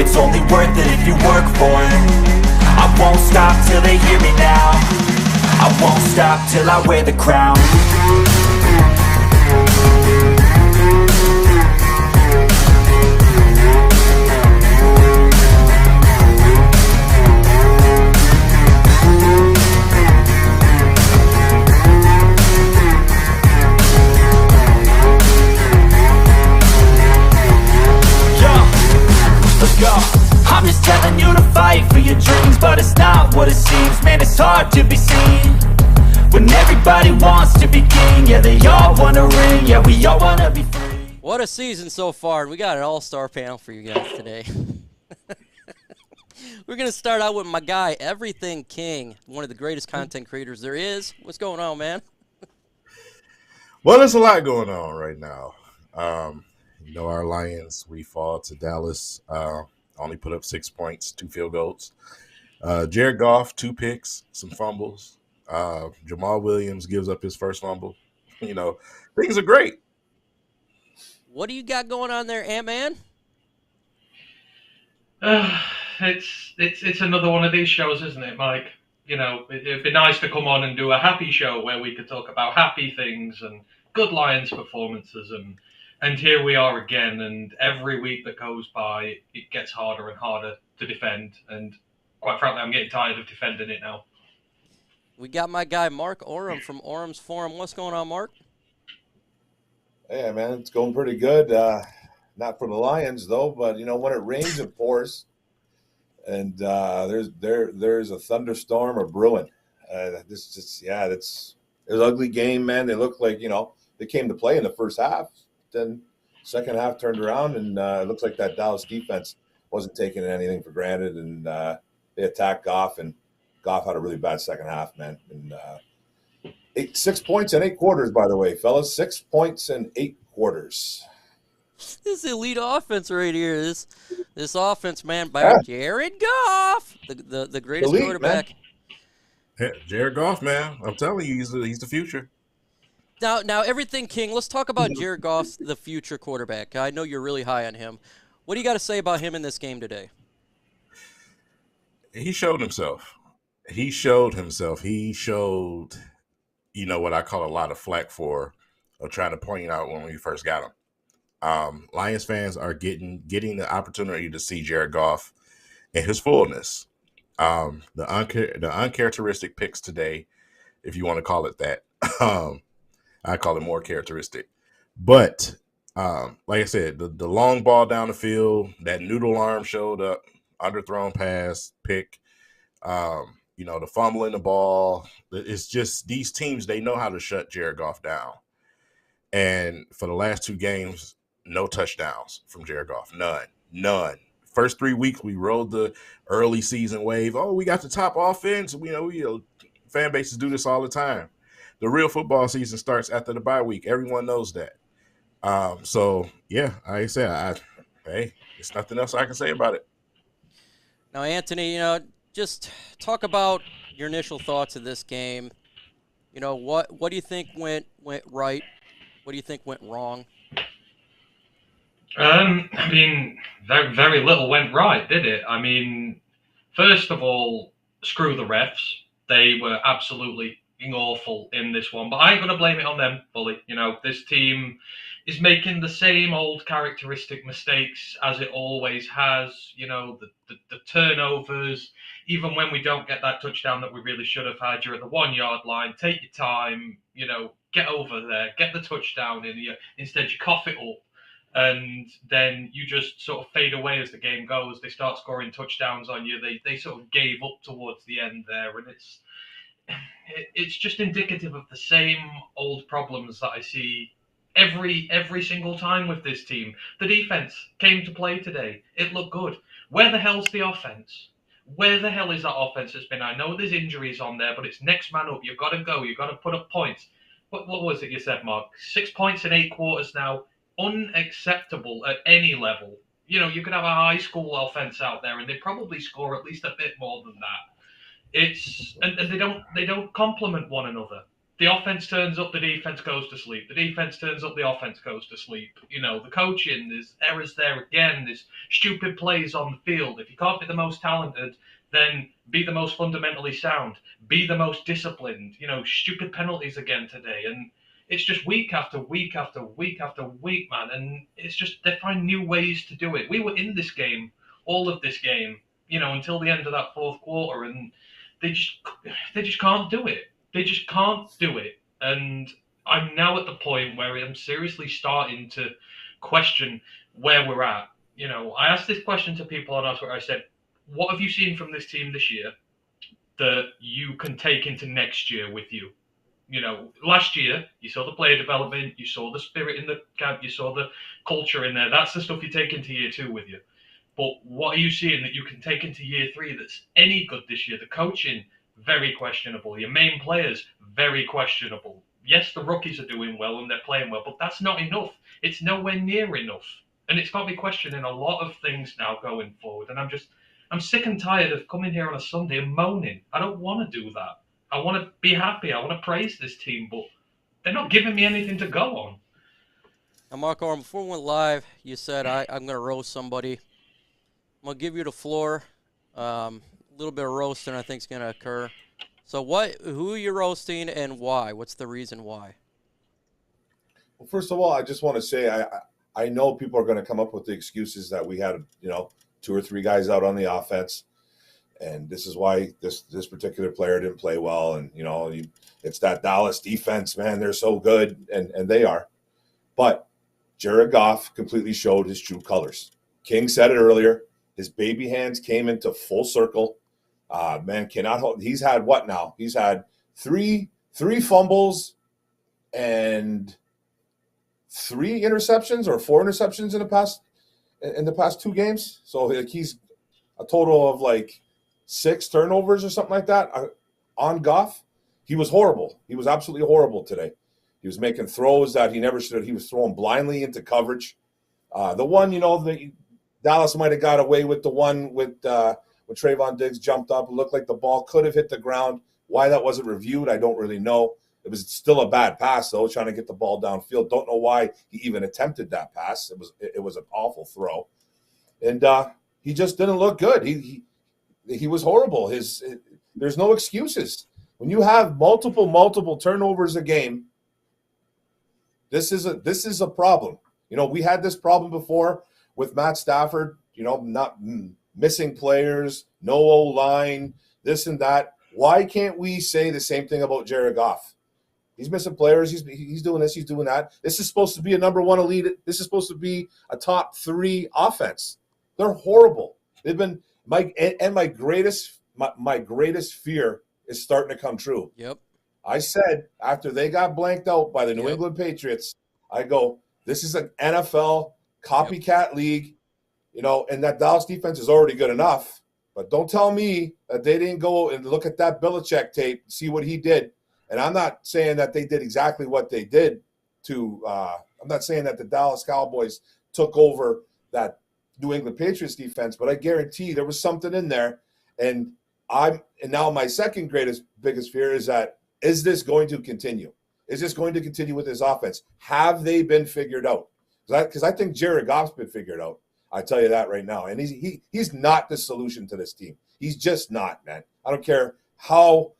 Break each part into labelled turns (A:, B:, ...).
A: It's only worth it if you work for it. I won't stop till they hear me now. I won't stop till I wear the crown. Let's go. I'm just telling you to fight for your dreams, but it's not what it seems. Man, it's hard to be seen when everybody wants to be king. Yeah, they all want a ring. Yeah, we all want to be free.
B: What a season so far. We got an all-star panel for you guys today. We're going to start out with my guy, Everything King, one of the greatest content creators there is. What's going on, man?
C: Well, there's a lot going on right now. Our Lions, we fall to Dallas, only put up 6 points, 2 field goals. Jared Goff, 2 picks, some fumbles. Jamal Williams gives up his first fumble. Things are great.
B: What do you got going on there, Ant-Man?
D: It's another one of these shows, isn't it, Mike? It'd be nice to come on and do a happy show where we could talk about happy things and good Lions performances, and here we are again, and every week that goes by, it gets harder and harder to defend, and quite frankly, I'm getting tired of defending it now.
B: We got my guy, Mark Oram from Orum's Forum. What's going on, Mark?
E: Yeah, man, it's going pretty good. Not for the Lions, though, but, when it rains, it pours, and there's a thunderstorm or brewing. It was an ugly game, man. They looked like, they came to play in the first half. Then second half turned around, and it looks like that Dallas defense wasn't taking anything for granted, and they attacked Goff, and Goff had a really bad second half, man. And 6 points in 8 quarters, by the way, fellas. 6 points in 8 quarters.
B: This elite offense right here. This offense, man, by Jared Goff, the greatest
E: elite,
B: quarterback.
C: Yeah, Jared Goff, man. I'm telling you, he's the future.
B: Now, Everything King, let's talk about Jared Goff, the future quarterback. I know you're really high on him. What do you got to say about him in this game today?
C: He showed himself. He showed, what I call a lot of flack for, trying to point out when we first got him. Lions fans are getting the opportunity to see Jared Goff in his fullness. The uncharacteristic picks today, if you want to call it that, I call it more characteristic. But like I said, the long ball down the field, that noodle arm showed up, underthrown pass, pick, the fumbling the ball. It's just these teams, they know how to shut Jared Goff down. And for the last 2 games, no touchdowns from Jared Goff. None. First 3 weeks, we rode the early season wave. Oh, we got the top offense. Fan bases do this all the time. The real football season starts after the bye week. Everyone knows that. Like I said, there's nothing else I can say about it.
B: Now, Anthony, just talk about your initial thoughts of this game. What do you think went right? What do you think went wrong?
D: Very, very little went right, did it? First of all, screw the refs. They were absolutely awful in this one, but I ain't going to blame it on them fully. This team is making the same old characteristic mistakes as it always has. The turnovers, even when we don't get that touchdown that we really should have had, you're at the 1 yard line, take your time, get over there, get the touchdown in you. Instead, you cough it up, and then you just sort of fade away as the game goes. They start scoring touchdowns on you. They sort of gave up towards the end there, and it's just indicative of the same old problems that I see every single time with this team. The defense came to play today. It looked good. Where the hell's the offense? Where the hell is that offense that's been? I know there's injuries on there, but it's next man up. You've got to go. You've got to put up points. What was it you said, Mark? 6 points in 8 quarters now. Unacceptable at any level. You could have a high school offense out there, and they probably score at least a bit more than that. And they don't complement one another. the offense turns up, the defense goes to sleep. The defense turns up, the offense goes to sleep. The coaching, there's errors there again. There's stupid plays on the field. If you can't be the most talented, then be the most fundamentally sound. Be the most disciplined. Stupid penalties again today. And it's just week after week after week after week, man. And it's just they find new ways to do it. We were in this game, all of this game, until the end of that fourth quarter, and they just can't do it. They just can't do it. And I'm now at the point where I'm seriously starting to question where we're at. I asked this question to people on us where I said, what have you seen from this team this year that you can take into next year with you? Last year, you saw the player development, you saw the spirit in the camp, you saw the culture in there. That's the stuff you take into year 2 with you. But what are you seeing that you can take into year 3 that's any good this year? The coaching, very questionable. Your main players, very questionable. Yes, the rookies are doing well and they're playing well, but that's not enough. It's nowhere near enough. And it's got me questioning a lot of things now going forward. And I'm sick and tired of coming here on a Sunday and moaning. I don't want to do that. I want to be happy. I want to praise this team, but they're not giving me anything to go on.
B: Now, Marco, before we went live, you said I'm going to roast somebody. I'm going to give you the floor. A little bit of roasting I think is going to occur. So who are you roasting and why? What's the reason why?
E: Well, first of all, I just want to say I know people are going to come up with the excuses that we had, 2 or 3 guys out on the offense, and this is why this particular player didn't play well. And it's that Dallas defense, man. They're so good, and they are. But Jared Goff completely showed his true colors. King said it earlier. His baby hands came into full circle. Man cannot hold. He's had what now? He's had three fumbles and 3 interceptions or 4 interceptions in the past 2 games. So he's a total of 6 turnovers or something like that on Goff. He was horrible. He was absolutely horrible today. He was making throws that he never should. He was throwing blindly into coverage. The one, Dallas might have got away with the one with when Trayvon Diggs jumped up. It looked like the ball could have hit the ground. Why that wasn't reviewed, I don't really know. It was still a bad pass, though, trying to get the ball downfield. Don't know why he even attempted that pass. It was an awful throw. And he just didn't look good. He was horrible. There's no excuses. When you have multiple turnovers a game, this is a problem. We had this problem before with Matt Stafford, not missing players, no O-line, this and that. Why can't we say the same thing about Jared Goff? He's missing players. He's doing this. He's doing that. This is supposed to be a number 1 elite. This is supposed to be a top 3 offense. They're horrible. They've been my greatest fear is starting to come true.
B: Yep.
E: I said after they got blanked out by the New England Patriots, I go, this is an NFL copycat league, and that Dallas defense is already good enough. But don't tell me that they didn't go and look at that Belichick tape, see what he did. And I'm not saying that they did exactly what they did I'm not saying that the Dallas Cowboys took over that New England Patriots defense, but I guarantee there was something in there. And now my second biggest fear is that, is this going to continue? Is this going to continue with this offense? Have they been figured out? Because I think Jared Goff's been figured out. I tell you that right now. And he's not the solution to this team. He's just not, man. I don't care how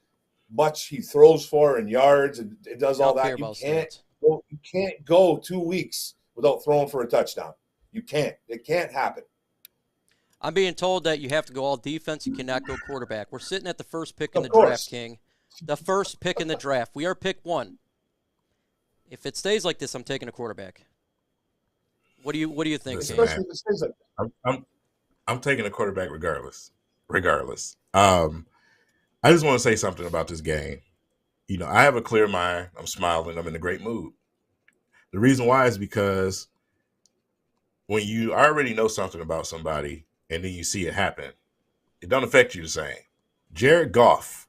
E: much he throws for in yards and it does all that. You can't go 2 weeks without throwing for a touchdown. You can't. It can't happen.
B: I'm being told that you have to go all defense. You cannot go quarterback. We're sitting at the first pick in the draft, King. The first pick in the draft. We are pick 1. If it stays like this, I'm taking a quarterback. What do you think, King?
E: Especially if it stays like
C: I'm taking a quarterback regardless. I just want to say something about this game. I have a clear mind. I'm smiling. I'm in a great mood. The reason why is because when you already know something about somebody and then you see it happen, it don't affect you the same. Jared Goff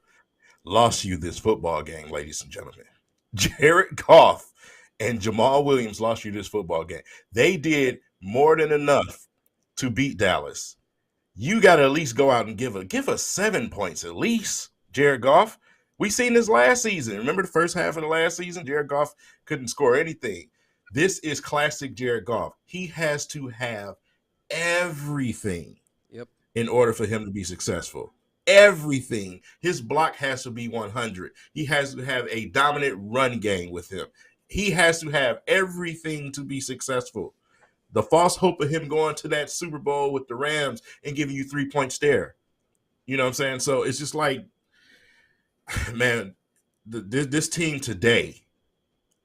C: lost you this football game, ladies and gentlemen. Jared Goff and Jamal Williams lost you this football game. They did more than enough to beat Dallas. You got to at least go out and give us 7 points at least, Jared Goff. We seen this last season. Remember the first half of the last season? Jared Goff couldn't score anything. This is classic Jared Goff. He has to have everything in order for him to be successful. Everything. His block has to be 100. He has to have a dominant run game with him. He has to have everything to be successful. The false hope of him going to that Super Bowl with the Rams and giving you 3-point stare. You know what I'm saying? So it's just like, man, this team today,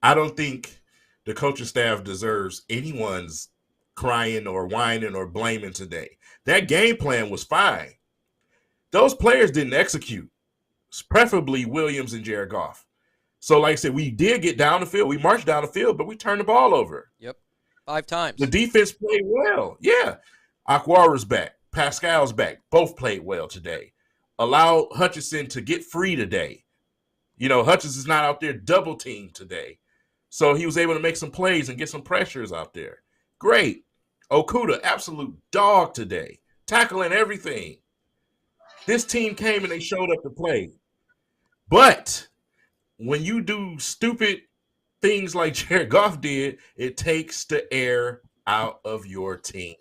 C: I don't think the coaching staff deserves anyone's crying or whining or blaming today. That game plan was fine. Those players didn't execute, preferably Williams and Jared Goff. So, like I said, we did get down the field. We marched down the field, but we turned the ball over.
B: Yep. 5 times.
C: The defense played well. Yeah. Aquara's back. Pascal's back. Both played well today. Allowed Hutchinson to get free today. You know, Hutchinson's not out there double teamed today. So he was able to make some plays and get some pressures out there. Great. Okuda, absolute dog today. Tackling everything. This team came and they showed up to play. But when you do stupid things like Jared Goff did, it takes the air out of your team.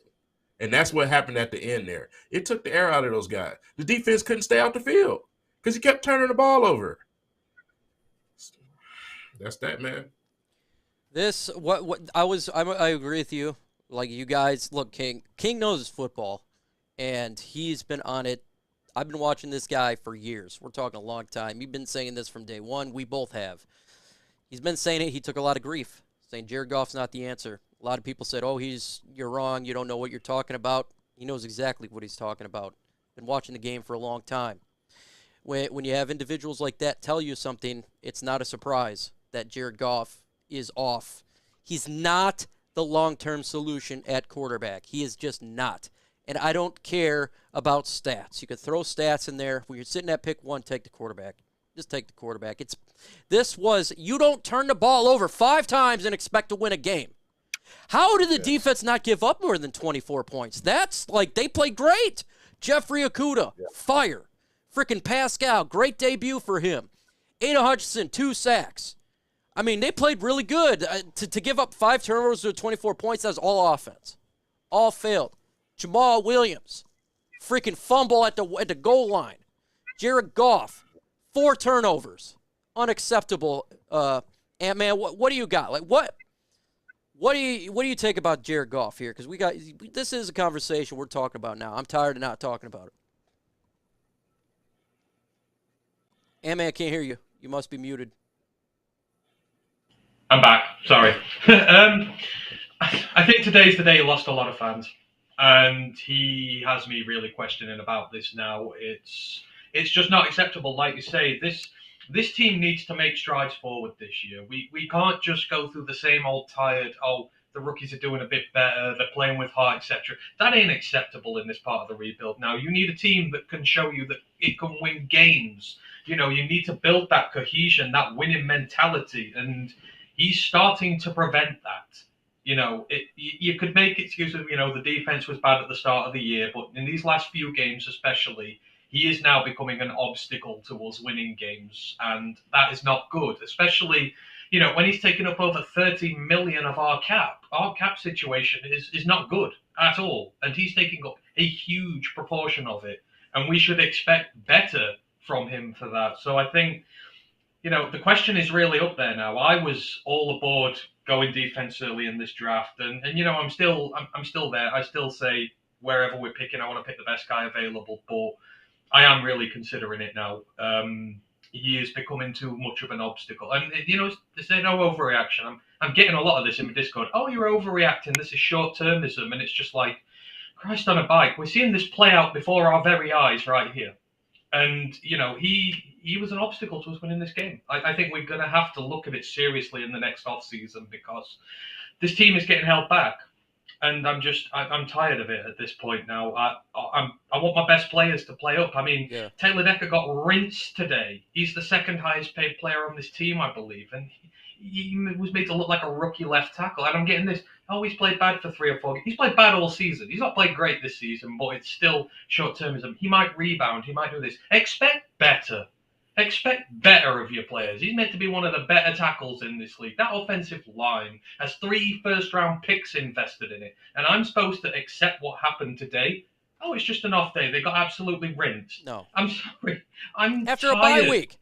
C: And that's what happened at the end there. It took the air out of those guys. The defense couldn't stay out the field because he kept turning the ball over. That's that, man.
B: I agree with you. Like, you guys, look, King knows his football, and he's been on it. I've been watching this guy for years. We're talking a long time. He's been saying this from day one. We both have. He's been saying it. He took a lot of grief, saying Jared Goff's not the answer. A lot of people said, oh, you're wrong. You don't know what you're talking about. He knows exactly what he's talking about. Been watching the game for a long time. When you have individuals like that tell you something, it's not a surprise that Jared Goff is off. He's not the long-term solution at quarterback. He is just not. And I don't care about stats. You could throw stats in there. When you're sitting at pick 1, take the quarterback. Just take the quarterback. You don't turn the ball over 5 times and expect to win a game. How did the defense not give up more than 24 points? That's like, they played great. Jeffrey Okuda, fire. Freaking Pascal, great debut for him. Aidan Hutchinson, 2 sacks. I mean, they played really good. To give up 5 turnovers to 24 points, that's all offense. All failed. Jamal Williams, freaking fumble at the goal line. Jared Goff, 4 turnovers. Unacceptable. Ant-Man, what do you got? Like, what do you take about Jared Goff here? Because this is a conversation we're talking about now. I'm tired of not talking about it. Ant-Man, I can't hear you. You must be muted.
D: I'm back. Sorry. I think today's the day he lost a lot of fans, and he has me really questioning about this now. It's just not acceptable. Like you say, this team needs to make strides forward this year. We can't just go through the same old tired, the rookies are doing a bit better, they're playing with heart, etc. That ain't acceptable in this part of the rebuild. Now, you need a team that can show you that it can win games. You know, you need to build that cohesion, that winning mentality, and he's starting to prevent that. You know, you could make excuses, the defense was bad at the start of the year, but in these last few games especially, he is now becoming an obstacle to us winning games, and that is not good, especially, when he's taking up over 30 million of our cap. Our cap situation is not good at all, and he's taking up a huge proportion of it, and we should expect better from him for that. So I think, the question is really up there now. I was all aboard going defense early in this draft, and I'm still there. I still say wherever we're picking, I want to pick the best guy available, but I am really considering it now. He is becoming too much of an obstacle. And, there's no overreaction. I'm getting a lot of this in my Discord. Oh, you're overreacting. This is short-termism. And it's just like, Christ on a bike. We're seeing this play out before our very eyes right here. And, he was an obstacle to us winning this game. I think we're going to have to look at it seriously in the next offseason because this team is getting held back. And I'm tired of it at this point now. I want my best players to play up. I mean, Taylor Decker got rinsed today. He's the second highest paid player on this team, I believe. And he was made to look like a rookie left tackle. And I'm getting this, he's played bad for 3 or 4 games. He's played bad all season. He's not played great this season, but it's still short-termism. He might rebound. He might do this. Expect better. Expect better of your players. He's meant to be one of the better tackles in this league. That offensive line has 3 first-round picks invested in it, and I'm supposed to accept what happened today? Oh, it's just an off day. They got absolutely rinsed.
B: No.
D: I'm sorry. I'm
B: After
D: tired.
B: a bye week.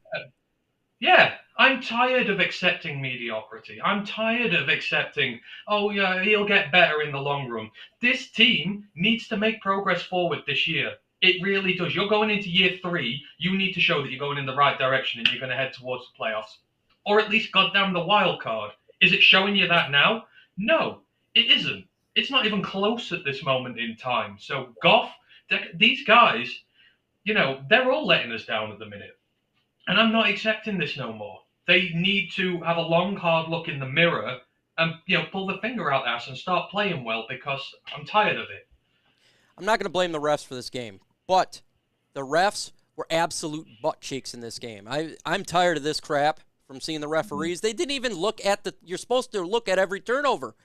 D: Yeah, I'm tired of accepting mediocrity. I'm tired of accepting, oh, yeah, he'll get better in the long run. This team needs to make progress forward this year. It really does. You're going into year 3. You need to show that you're going in the right direction and you're going to head towards the playoffs. Or at least, goddamn, the wild card. Is it showing you that now? No, it isn't. It's not even close at this moment in time. So, Goff, these guys, they're all letting us down at the minute. And I'm not accepting this no more. They need to have a long, hard look in the mirror and, pull the finger out their ass and start playing well, because I'm tired of it.
B: I'm not going to blame the refs for this game, but the refs were absolute butt cheeks in this game. I'm tired of this crap from seeing the referees. They didn't even look at you're supposed to look at every turnover.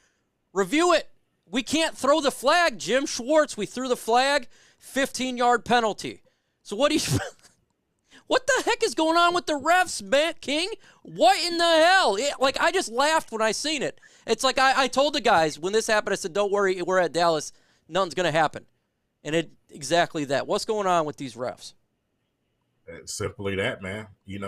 B: Review it. We can't throw the flag, Jim Schwartz. We threw the flag, 15-yard penalty. So what the heck is going on with the refs, man, King? What in the hell? I just laughed when I seen it. It's like I told the guys when this happened, I said, don't worry, we're at Dallas. Nothing's going to happen. And exactly that. What's going on with these refs?
C: It's simply that, man. We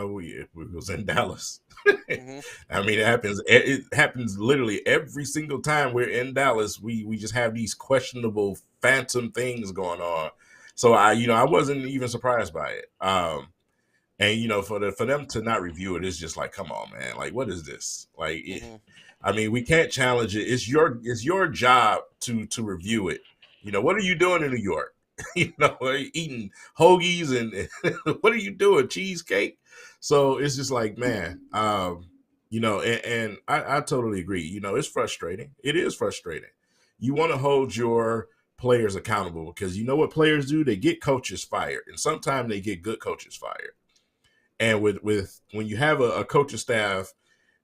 C: was in Dallas.
B: Mm-hmm.
C: I mean, it happens literally every single time we're in Dallas. We just have these questionable phantom things going on. So I wasn't even surprised by it. And for them to not review it, it's just like, come on, man. Like, what is this? Like, I mean, we can't challenge it. It's your job to review it. What are you doing in New York? Eating hoagies and what are you doing? Cheesecake? So it's just like, man, and I totally agree. It's frustrating. It is frustrating. You want to hold your players accountable because you know what players do? They get coaches fired, and sometimes they get good coaches fired. And with when you have a coaching staff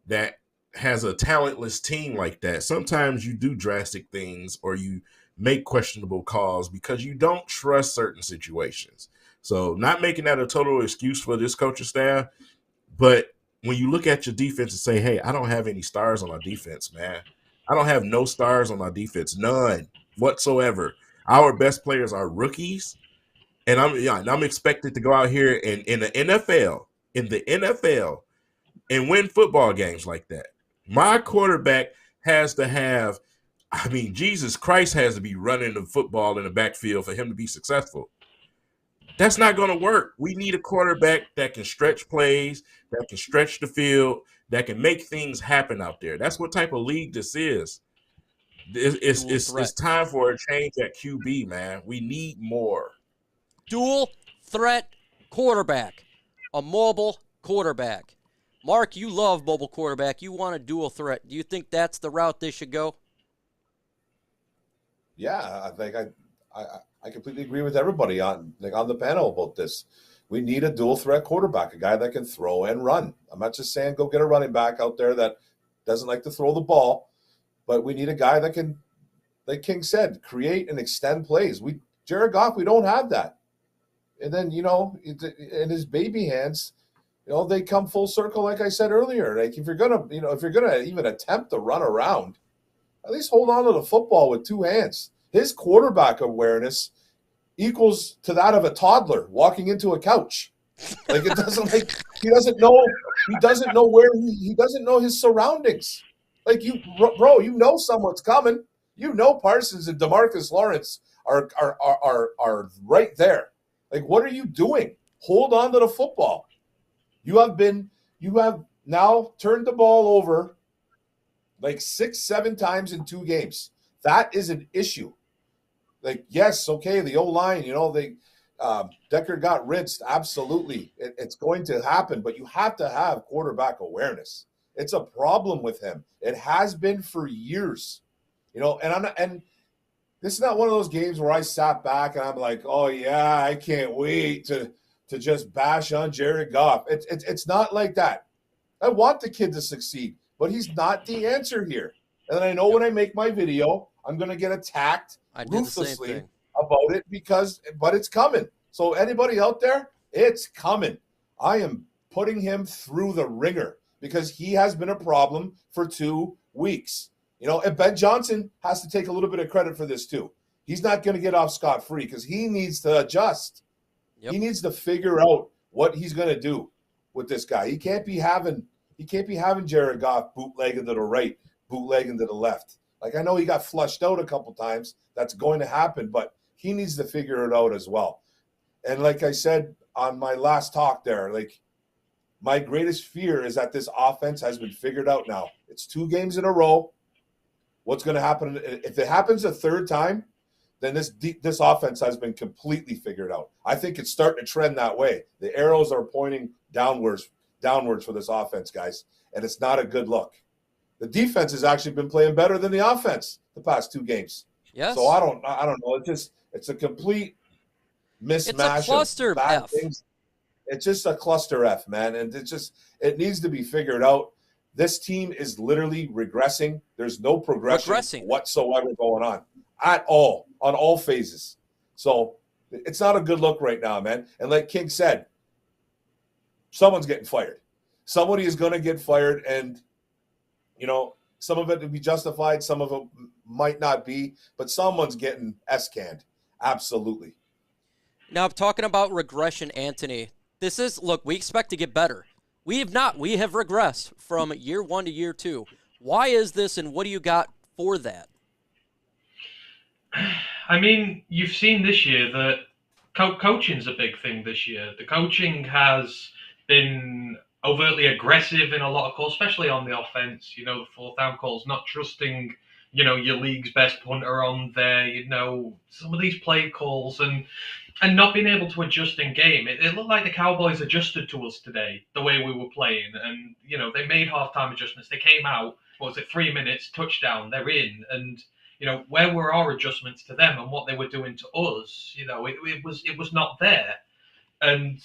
C: that has a talentless team like that, sometimes you do drastic things or you make questionable calls because you don't trust certain situations. So not making that a total excuse for this coaching staff, but when you look at your defense and say, hey, I don't have any stars on our defense, man. I don't have no stars on our defense, none whatsoever. Our best players are rookies, and I'm expected to go out here and in the NFL, and win football games like that. My quarterback has to have, Jesus Christ has to be running the football in the backfield for him to be successful. That's not going to work. We need a quarterback that can stretch plays, that can stretch the field, that can make things happen out there. That's what type of league this is. It's time for a change at QB, man. We need more.
B: Dual threat quarterback, a mobile quarterback. Mark, you love mobile quarterback. You want a dual threat. Do you think that's the route they should go?
E: Yeah, I think I completely agree with everybody on the panel about this. We need a dual threat quarterback, a guy that can throw and run. I'm not just saying go get a running back out there that doesn't like to throw the ball, but we need a guy that can, like King said, create and extend plays. Jared Goff, we don't have that. And then, in his baby hands, they come full circle, like I said earlier. Like if you're gonna even attempt to run around, at least hold on to the football with 2 hands. His quarterback awareness equals to that of a toddler walking into a couch. Like he doesn't know his surroundings. Like someone's coming. Parsons and DeMarcus Lawrence are right there. Like, what are you doing? Hold on to the football. You have now turned the ball over like 6-7 times in 2 games. That is an issue. Like, yes, okay, the O-line, Decker got rinsed. Absolutely. It's going to happen, but you have to have quarterback awareness. It's a problem with him. It has been for years. And this is not one of those games where I sat back and I'm like, oh yeah, I can't wait to just bash on Jared Goff. It's not like that. I want the kid to succeed, but he's not the answer here. And I know when I make my video, I'm going to get attacked ruthlessly about it but it's coming. So anybody out there, it's coming. I am putting him through the ringer because he has been a problem for 2 weeks. And Ben Johnson has to take a little bit of credit for this too. He's not going to get off scot-free because he needs to adjust. Yep. He needs to figure out what he's going to do with this guy. He can't be having Jared Goff bootlegging to the right, bootlegging to the left. Like, I know he got flushed out a couple times. That's going to happen, but he needs to figure it out as well. And like I said on my last talk there, like, my greatest fear is that this offense has been figured out now. It's 2 games in a row. What's going to happen? If it happens a third time, then this offense has been completely figured out. I think it's starting to trend that way. The arrows are pointing downwards for this offense, guys, and it's not a good look. The defense has actually been playing better than the offense the past 2 games.
B: Yes.
E: So I don't know. It's a complete mismatch.
B: It's a cluster F.
E: Things. It's just a cluster F, man, and it needs to be figured out. This team is literally regressing. There's no progression whatsoever going on at all on all phases. So it's not a good look right now, man. And like King said, someone's getting fired. Somebody is going to get fired, and some of it will be justified, some of it might not be, but someone's getting S-canned. Absolutely.
B: Now, talking about regression, Anthony, we expect to get better. We have not. We have regressed from year 1 to year 2. Why is this, and what do you got for that?
D: I mean, you've seen this year that coaching's a big thing this year. The coaching has been overtly aggressive in a lot of calls, especially on the offense. The 4th down calls, not trusting, your league's best punter on there, some of these play calls and not being able to adjust in game. It looked like the Cowboys adjusted to us today, the way we were playing. And, they made halftime adjustments. They came out, 3 minutes, touchdown, they're in. And, where were our adjustments to them and what they were doing to us? It was not there. And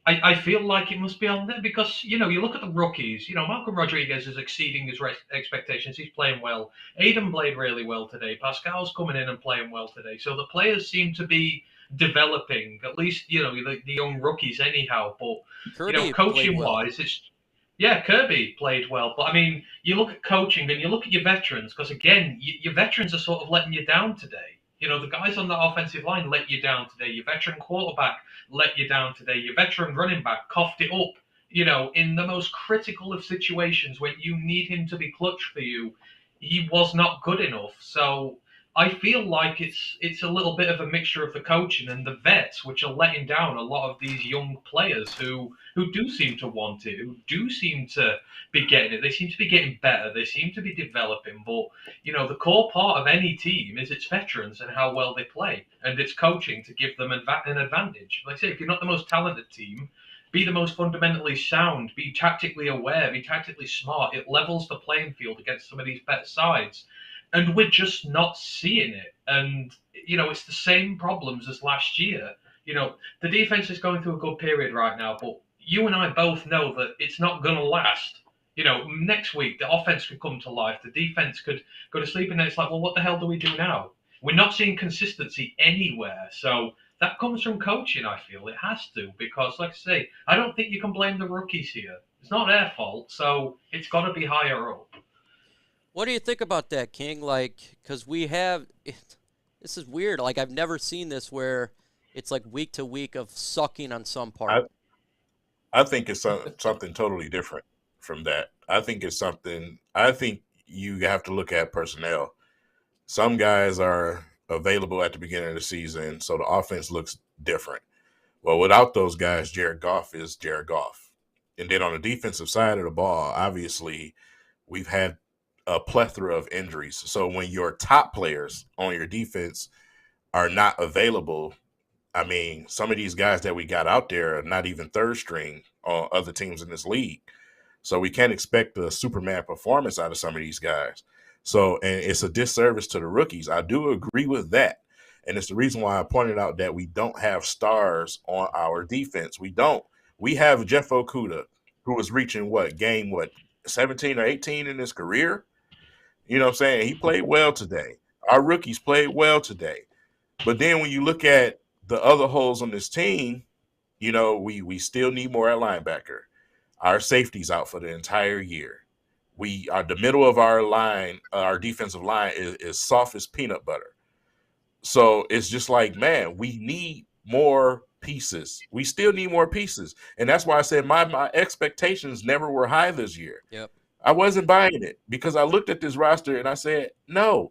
D: I feel like it must be on there because, you look at the rookies. Malcolm Rodriguez is exceeding his expectations. He's playing well. Aidan played really well today. Pascal's coming in and playing well today. So the players seem to be developing, at least, the young rookies anyhow. But, coaching-wise, Kirby played well. But, I mean, you look at coaching and you look at your veterans because, again, your veterans are sort of letting you down today. The guys on the offensive line let you down today. Your veteran quarterback let you down today. Your veteran running back coughed it up, in the most critical of situations when you need him to be clutch for you. He was not good enough. So I feel like it's a little bit of a mixture of the coaching and the vets, which are letting down a lot of these young players who do seem to want it, who do seem to be getting it. They seem to be getting better. They seem to be developing. But, the core part of any team is its veterans and how well they play, and its coaching to give them an advantage. Like I say, if you're not the most talented team, be the most fundamentally sound, be tactically aware, be tactically smart. It levels the playing field against some of these better sides. And we're just not seeing it. And, it's the same problems as last year. The defense is going through a good period right now, but you and I both know that it's not going to last. Next week, the offense could come to life. The defense could go to sleep, and then it's like, well, what the hell do we do now? We're not seeing consistency anywhere. So that comes from coaching, I feel. It has to, because, like I say, I don't think you can blame the rookies here. It's not their fault, so it's got to be higher up.
B: What do you think about that, King? Because this is weird. I've never seen this where it's week to week of sucking on some part.
C: I think it's something totally different from that. I think you have to look at personnel. Some guys are available at the beginning of the season, so the offense looks different. Well, without those guys, Jared Goff is Jared Goff. And then on the defensive side of the ball, obviously, we've had a plethora of injuries. So when your top players on your defense are not available, I mean, some of these guys that we got out there are not even third string on other teams in this league. So we can't expect a Superman performance out of some of these guys. So, and it's a disservice to the rookies. I do agree with that. And it's the reason why I pointed out that we don't have stars on our defense. We don't. We have Jeff Okudah, who was reaching game 17 or 18 in his career. You know what I'm saying? He played well today. Our rookies played well today. But then when you look at the other holes on this team, You know, we still need more at linebacker. Our safety's out for the entire year. We are the middle of our line, our defensive line is soft as peanut butter. So it's just like, man, we need more pieces. We still need more pieces. And that's why I said my expectations never were high this year.
B: Yep.
C: I wasn't buying it because I looked at this roster and I said, no,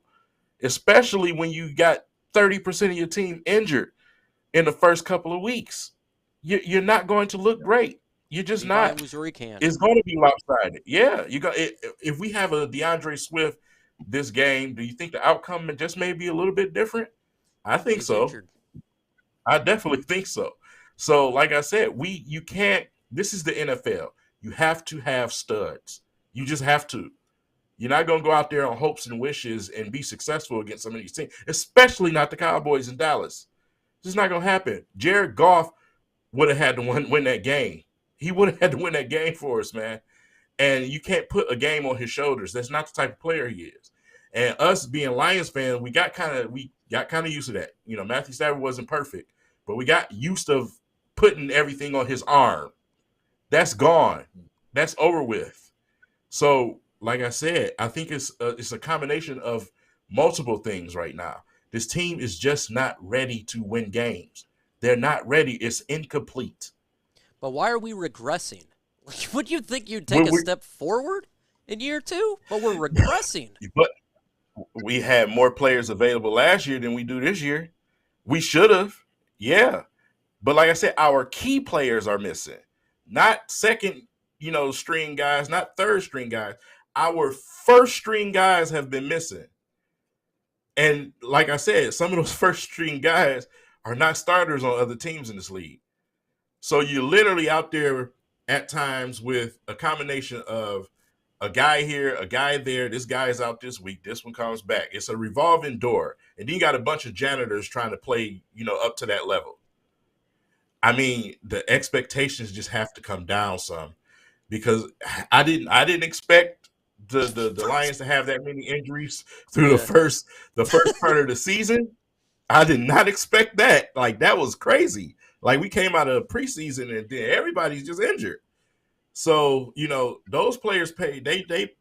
C: especially when you got 30% of your team injured in the first couple of weeks. You're not going to look great. You're just
B: Levi
C: not.
B: moves where he can.
C: It's going to be lopsided. Yeah, you got. If we have a DeAndre Swift this game, do you think the outcome just may be a little bit different? I think
B: He's
C: so.
B: injured.
C: I definitely think so. So, like I said, you can't. This is the NFL. You have to have studs. You just have to. You're not going to go out there on hopes and wishes and be successful against some of these teams, especially not the Cowboys in Dallas. This is not going to happen. Jared Goff would have had to win that game. He would have had to win that game for us, man. And you can't put a game on his shoulders. That's not the type of player he is. And us being Lions fans, we got kind of used to that. You know, Matthew Stafford wasn't perfect, but we got used to putting everything on his arm. That's gone. That's over with. So, like I said, I think it's a combination of multiple things right now. This team is just not ready to win games. They're not ready. It's incomplete.
B: But why are we regressing? Would you think you'd take a step forward in year 2? But we're regressing.
C: But we had more players available last year than we do this year. We should have. Yeah. But like I said, our key players are missing. Not second, string guys, not third string guys. Our first string guys have been missing. And like I said, some of those first string guys are not starters on other teams in this league. So you're literally out there at times with a combination of a guy here, a guy there. This guy is out this week. This one comes back. It's a revolving door. And then you got a bunch of janitors trying to play, up to that level. I mean, the expectations just have to come down some because I didn't expect the Lions to have that many injuries through the first part of the season. I did not expect that. Like, that was crazy. Like, we came out of preseason and then everybody's just injured. So, those players play a big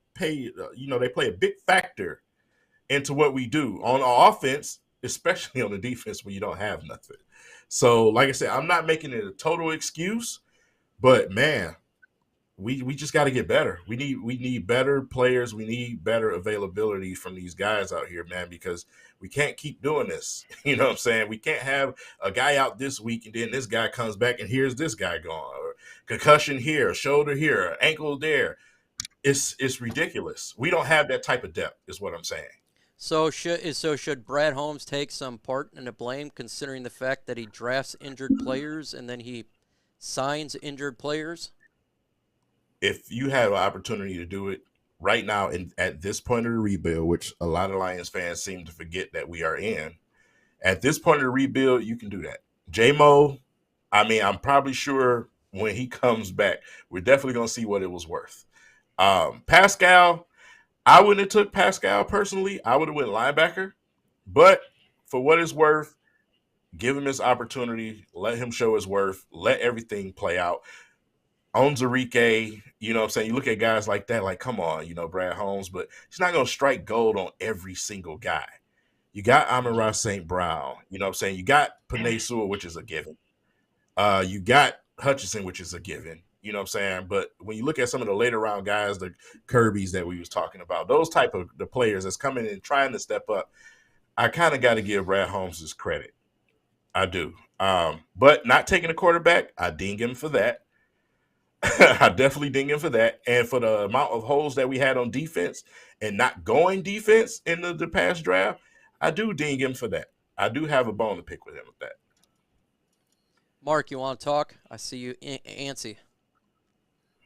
C: factor into what we do on offense, especially on the defense when you don't have nothing. So, like I said, I'm not making it a total excuse, but man, we just got to get better. We need better players. We need better availability from these guys out here, man, because we can't keep doing this. You know what I'm saying? We can't have a guy out this week and then this guy comes back and here's this guy gone, or concussion here, a shoulder here, ankle there. It's ridiculous. We don't have that type of depth, is what I'm saying.
B: So should Brad Holmes take some part in the blame, considering the fact that he drafts injured players and then he signs injured players?
C: If you have an opportunity to do it right now at this point of the rebuild, which a lot of Lions fans seem to forget that we are in, at this point of the rebuild, you can do that. J-Mo, I mean, I'm probably sure when he comes back, we're definitely going to see what it was worth. Pascal, I wouldn't have took Pascal personally. I would have went linebacker. But for what it's worth, give him his opportunity. Let him show his worth. Let everything play out. Onzarike, you know what I'm saying? You look at guys like that, like, come on, Brad Holmes, but he's not going to strike gold on every single guy. You got Amon-Ra St. Brown, you know what I'm saying? You got Penei Sewell, which is a given. You got Hutchinson, which is a given, you know what I'm saying? But when you look at some of the later round guys, the Kirbys that we was talking about, those type of the players that's coming in trying to step up, I kind of got to give Brad Holmes his credit. I do. But not taking a quarterback, I ding him for that. I definitely ding him for that. And for the amount of holes that we had on defense and not going defense in the past draft, I do ding him for that. I do have a bone to pick with him with that.
B: Mark, you want to talk? I see you antsy.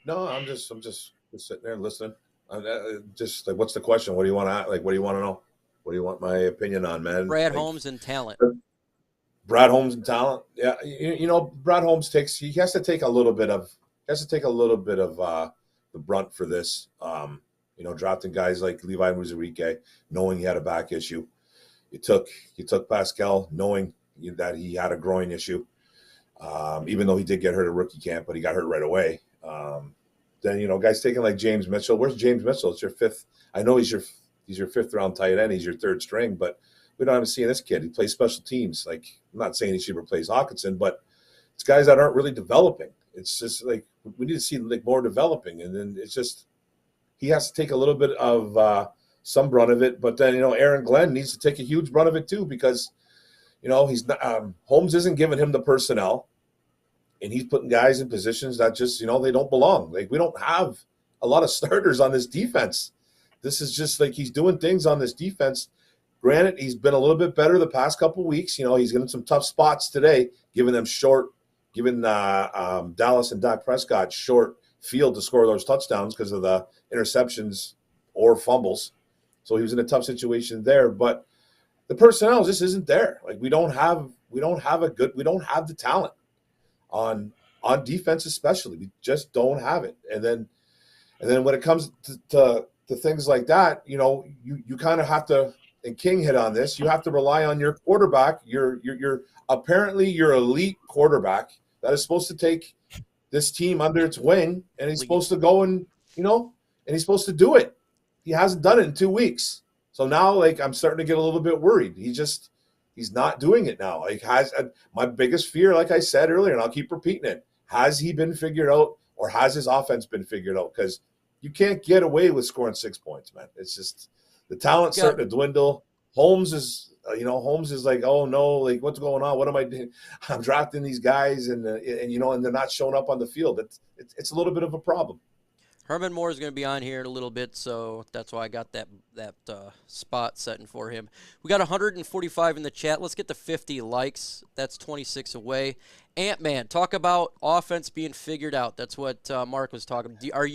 E: No, I'm just sitting there listening. Just like, what's the question? What do you want to what do you want to know? What do you want my opinion on, man?
B: Brad Holmes and talent.
E: Brad Holmes and talent. Yeah, Brad Holmes has to take a little bit of the brunt for this. Drafting guys like Levi Onwuzurike, knowing he had a back issue. You took Pascal, knowing that he had a groin issue. even though he did get hurt at rookie camp, but he got hurt right away. Then, you know, guys taking like James Mitchell. Where's James Mitchell? It's your fifth. I know he's your fifth round tight end. He's your third string, but we don't even see this kid. He plays special teams. Like, I'm not saying he should replace Hutchinson, but it's guys that aren't really developing. It's just like we need to see like more developing, and then it's just he has to take a little bit of some brunt of it. But then, you know, Aaron Glenn needs to take a huge brunt of it too, because, you know, he's not, Holmes isn't giving him the personnel, and he's putting guys in positions that just, you know, they don't belong. Like, we don't have a lot of starters on this defense. This is just like he's doing things on this defense. Granted, he's been a little bit better the past couple of weeks. You know, he's getting some tough spots today, giving Dallas and Dak Prescott short field to score those touchdowns because of the interceptions or fumbles. So he was in a tough situation there. But the personnel just isn't there. Like, we don't have the talent on defense, especially. We just don't have it. And then when it comes to things like that, you know, you kind of have to, and King hit on this, you have to rely on your quarterback, your apparently your elite quarterback that is supposed to take this team under its wing, and he's supposed to go and, you know, and he's supposed to do it. He hasn't done it in 2 weeks. So now, like, I'm starting to get a little bit worried. He's not doing it now. Like, my biggest fear, like I said earlier, and I'll keep repeating it, has he been figured out, or has his offense been figured out? Because you can't get away with scoring 6 points, man. It's just the talent's starting to dwindle. Holmes is like, oh no, like, what's going on? What am I doing? I'm drafting these guys, and you know, and they're not showing up on the field. It's a little bit of a problem.
B: Herman Moore is going to be on here in a little bit, so that's why I got that spot setting for him. We got 145 in the chat. Let's get to 50 likes. That's 26 away. Ant-Man, talk about offense being figured out. That's what Mark was talking about. Are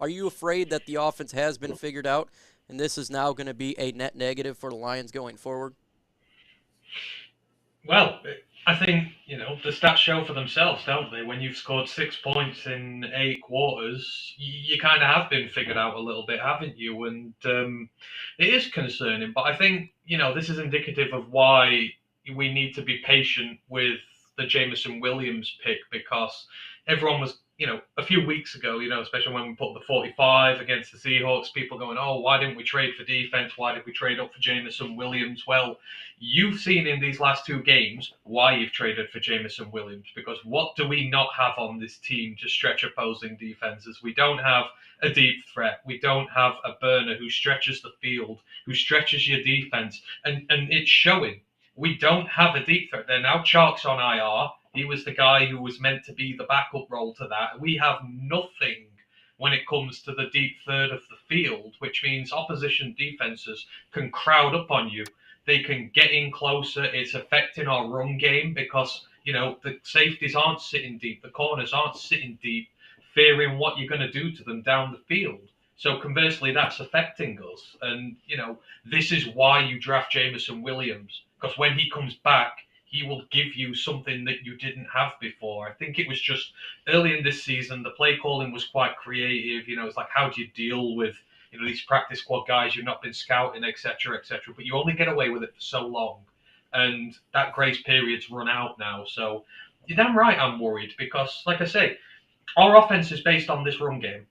B: you afraid that the offense has been figured out, and this is now going to be a net negative for the Lions going forward?
D: Well, I think, you know, the stats show for themselves, don't they? When you've scored 6 points in 8 quarters, you kind of have been figured out a little bit, haven't you? And it is concerning, but I think, you know, this is indicative of why we need to be patient with the Jameson Williams pick, because everyone was, you know, a few weeks ago, you know, especially when we put the 45 against the Seahawks, people going, oh, why didn't we trade for defense? Why did we trade up for Jameson Williams? Well, you've seen in these last 2 games why you've traded for Jameson Williams, because what do we not have on this team to stretch opposing defenses? We don't have a deep threat. We don't have a burner who stretches the field, who stretches your defense, and it's showing. We don't have a deep threat there. Now Chark's on IR. He was the guy who was meant to be the backup role to that. We have nothing when it comes to the deep third of the field, which means opposition defenses can crowd up on you. They can get in closer. It's affecting our run game because, you know, the safeties aren't sitting deep. The corners aren't sitting deep, fearing what you're going to do to them down the field. So conversely, that's affecting us. And, you know, this is why you draft Jameson Williams, because when he comes back, he will give you something that you didn't have before. I think it was just early in this season, the play calling was quite creative. You know, it's like, how do you deal with, you know, these practice squad guys you've not been scouting, et cetera, but you only get away with it for so long. And that grace period's run out now. So you're damn right I'm worried because, like I say, our offense is based on this run game.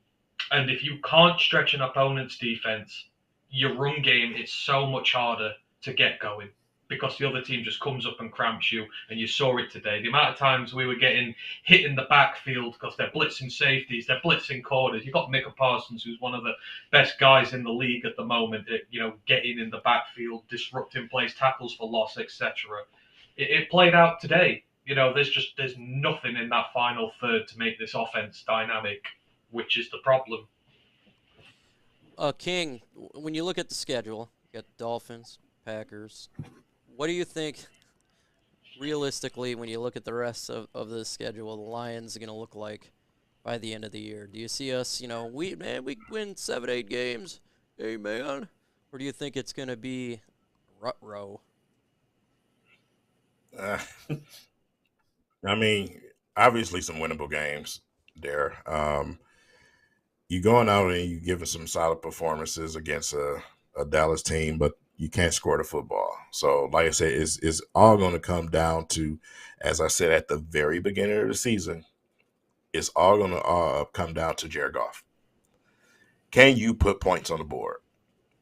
D: And if you can't stretch an opponent's defense, your run game is so much harder to get going, because the other team just comes up and cramps you, and you saw it today. The amount of times we were getting hit in the backfield because they're blitzing safeties, they're blitzing corners. You've got Micah Parsons, who's one of the best guys in the league at the moment, at, you know, getting in the backfield, disrupting plays, tackles for loss, etc. It played out today. You know, there's nothing in that final third to make this offense dynamic, which is the problem.
B: King, when you look at the schedule, you got the Dolphins, Packers. What do you think, realistically, when you look at the rest of the schedule, the Lions are going to look like by the end of the year? Do you see us, you know, we win 7-8 games, hey, man? Or do you think it's going to be rut row?
C: I mean, obviously some winnable games there. You going out and you giving some solid performances against a Dallas team, but you can't score the football. So, like I said, it's all going to come down to, as I said at the very beginning of the season, it's all going to come down to Jared Goff. Can you put points on the board?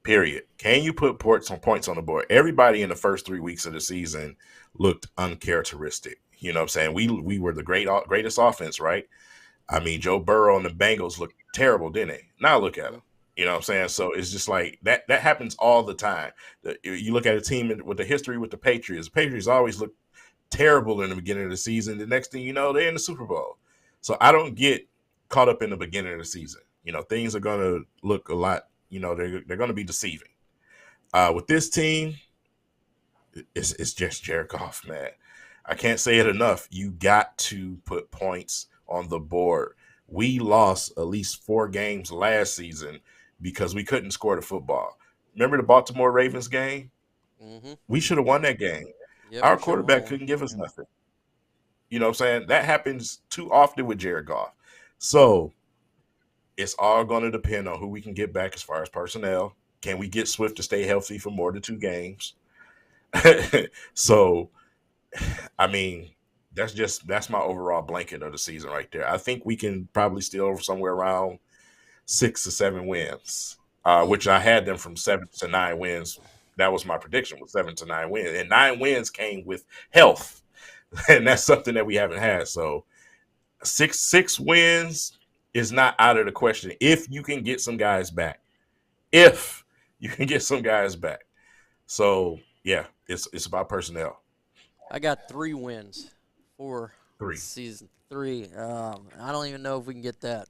C: Period. Can you put points on the board? Everybody in the first 3 weeks of the season looked uncharacteristic. You know what I'm saying? We were the greatest offense, right? I mean, Joe Burrow and the Bengals looked terrible, didn't they? Now look at them. You know what I'm saying? So it's just like that happens all the time. You look at a team with the history with the Patriots. The Patriots always look terrible in the beginning of the season. The next thing you know, they're in the Super Bowl. So I don't get caught up in the beginning of the season. You know, things are going to look a lot, you know, they're going to be deceiving. With this team, it's just Jared Goff, man. I can't say it enough. You got to put points on the board. We lost at least 4 games last season because we couldn't score the football. Remember the Baltimore Ravens game?
B: Mm-hmm.
C: We should have won that game.
B: Yep,
C: Our quarterback couldn't give us nothing. You know what I'm saying? That happens too often with Jared Goff. So it's all going to depend on who we can get back as far as personnel. Can we get Swift to stay healthy for more than 2 games? So, I mean, that's my overall blanket of the season right there. I think we can probably still somewhere around 6 or 7 wins, which I had them from 7 to 9 wins. That was my prediction, was 7 to 9 wins. And 9 wins came with health. And that's something that we haven't had. So 6 wins is not out of the question if you can get some guys back. If you can get some guys back. So, yeah, it's about personnel.
B: I got 3 wins for
C: 3.
B: season 3. I don't even know if we can get that.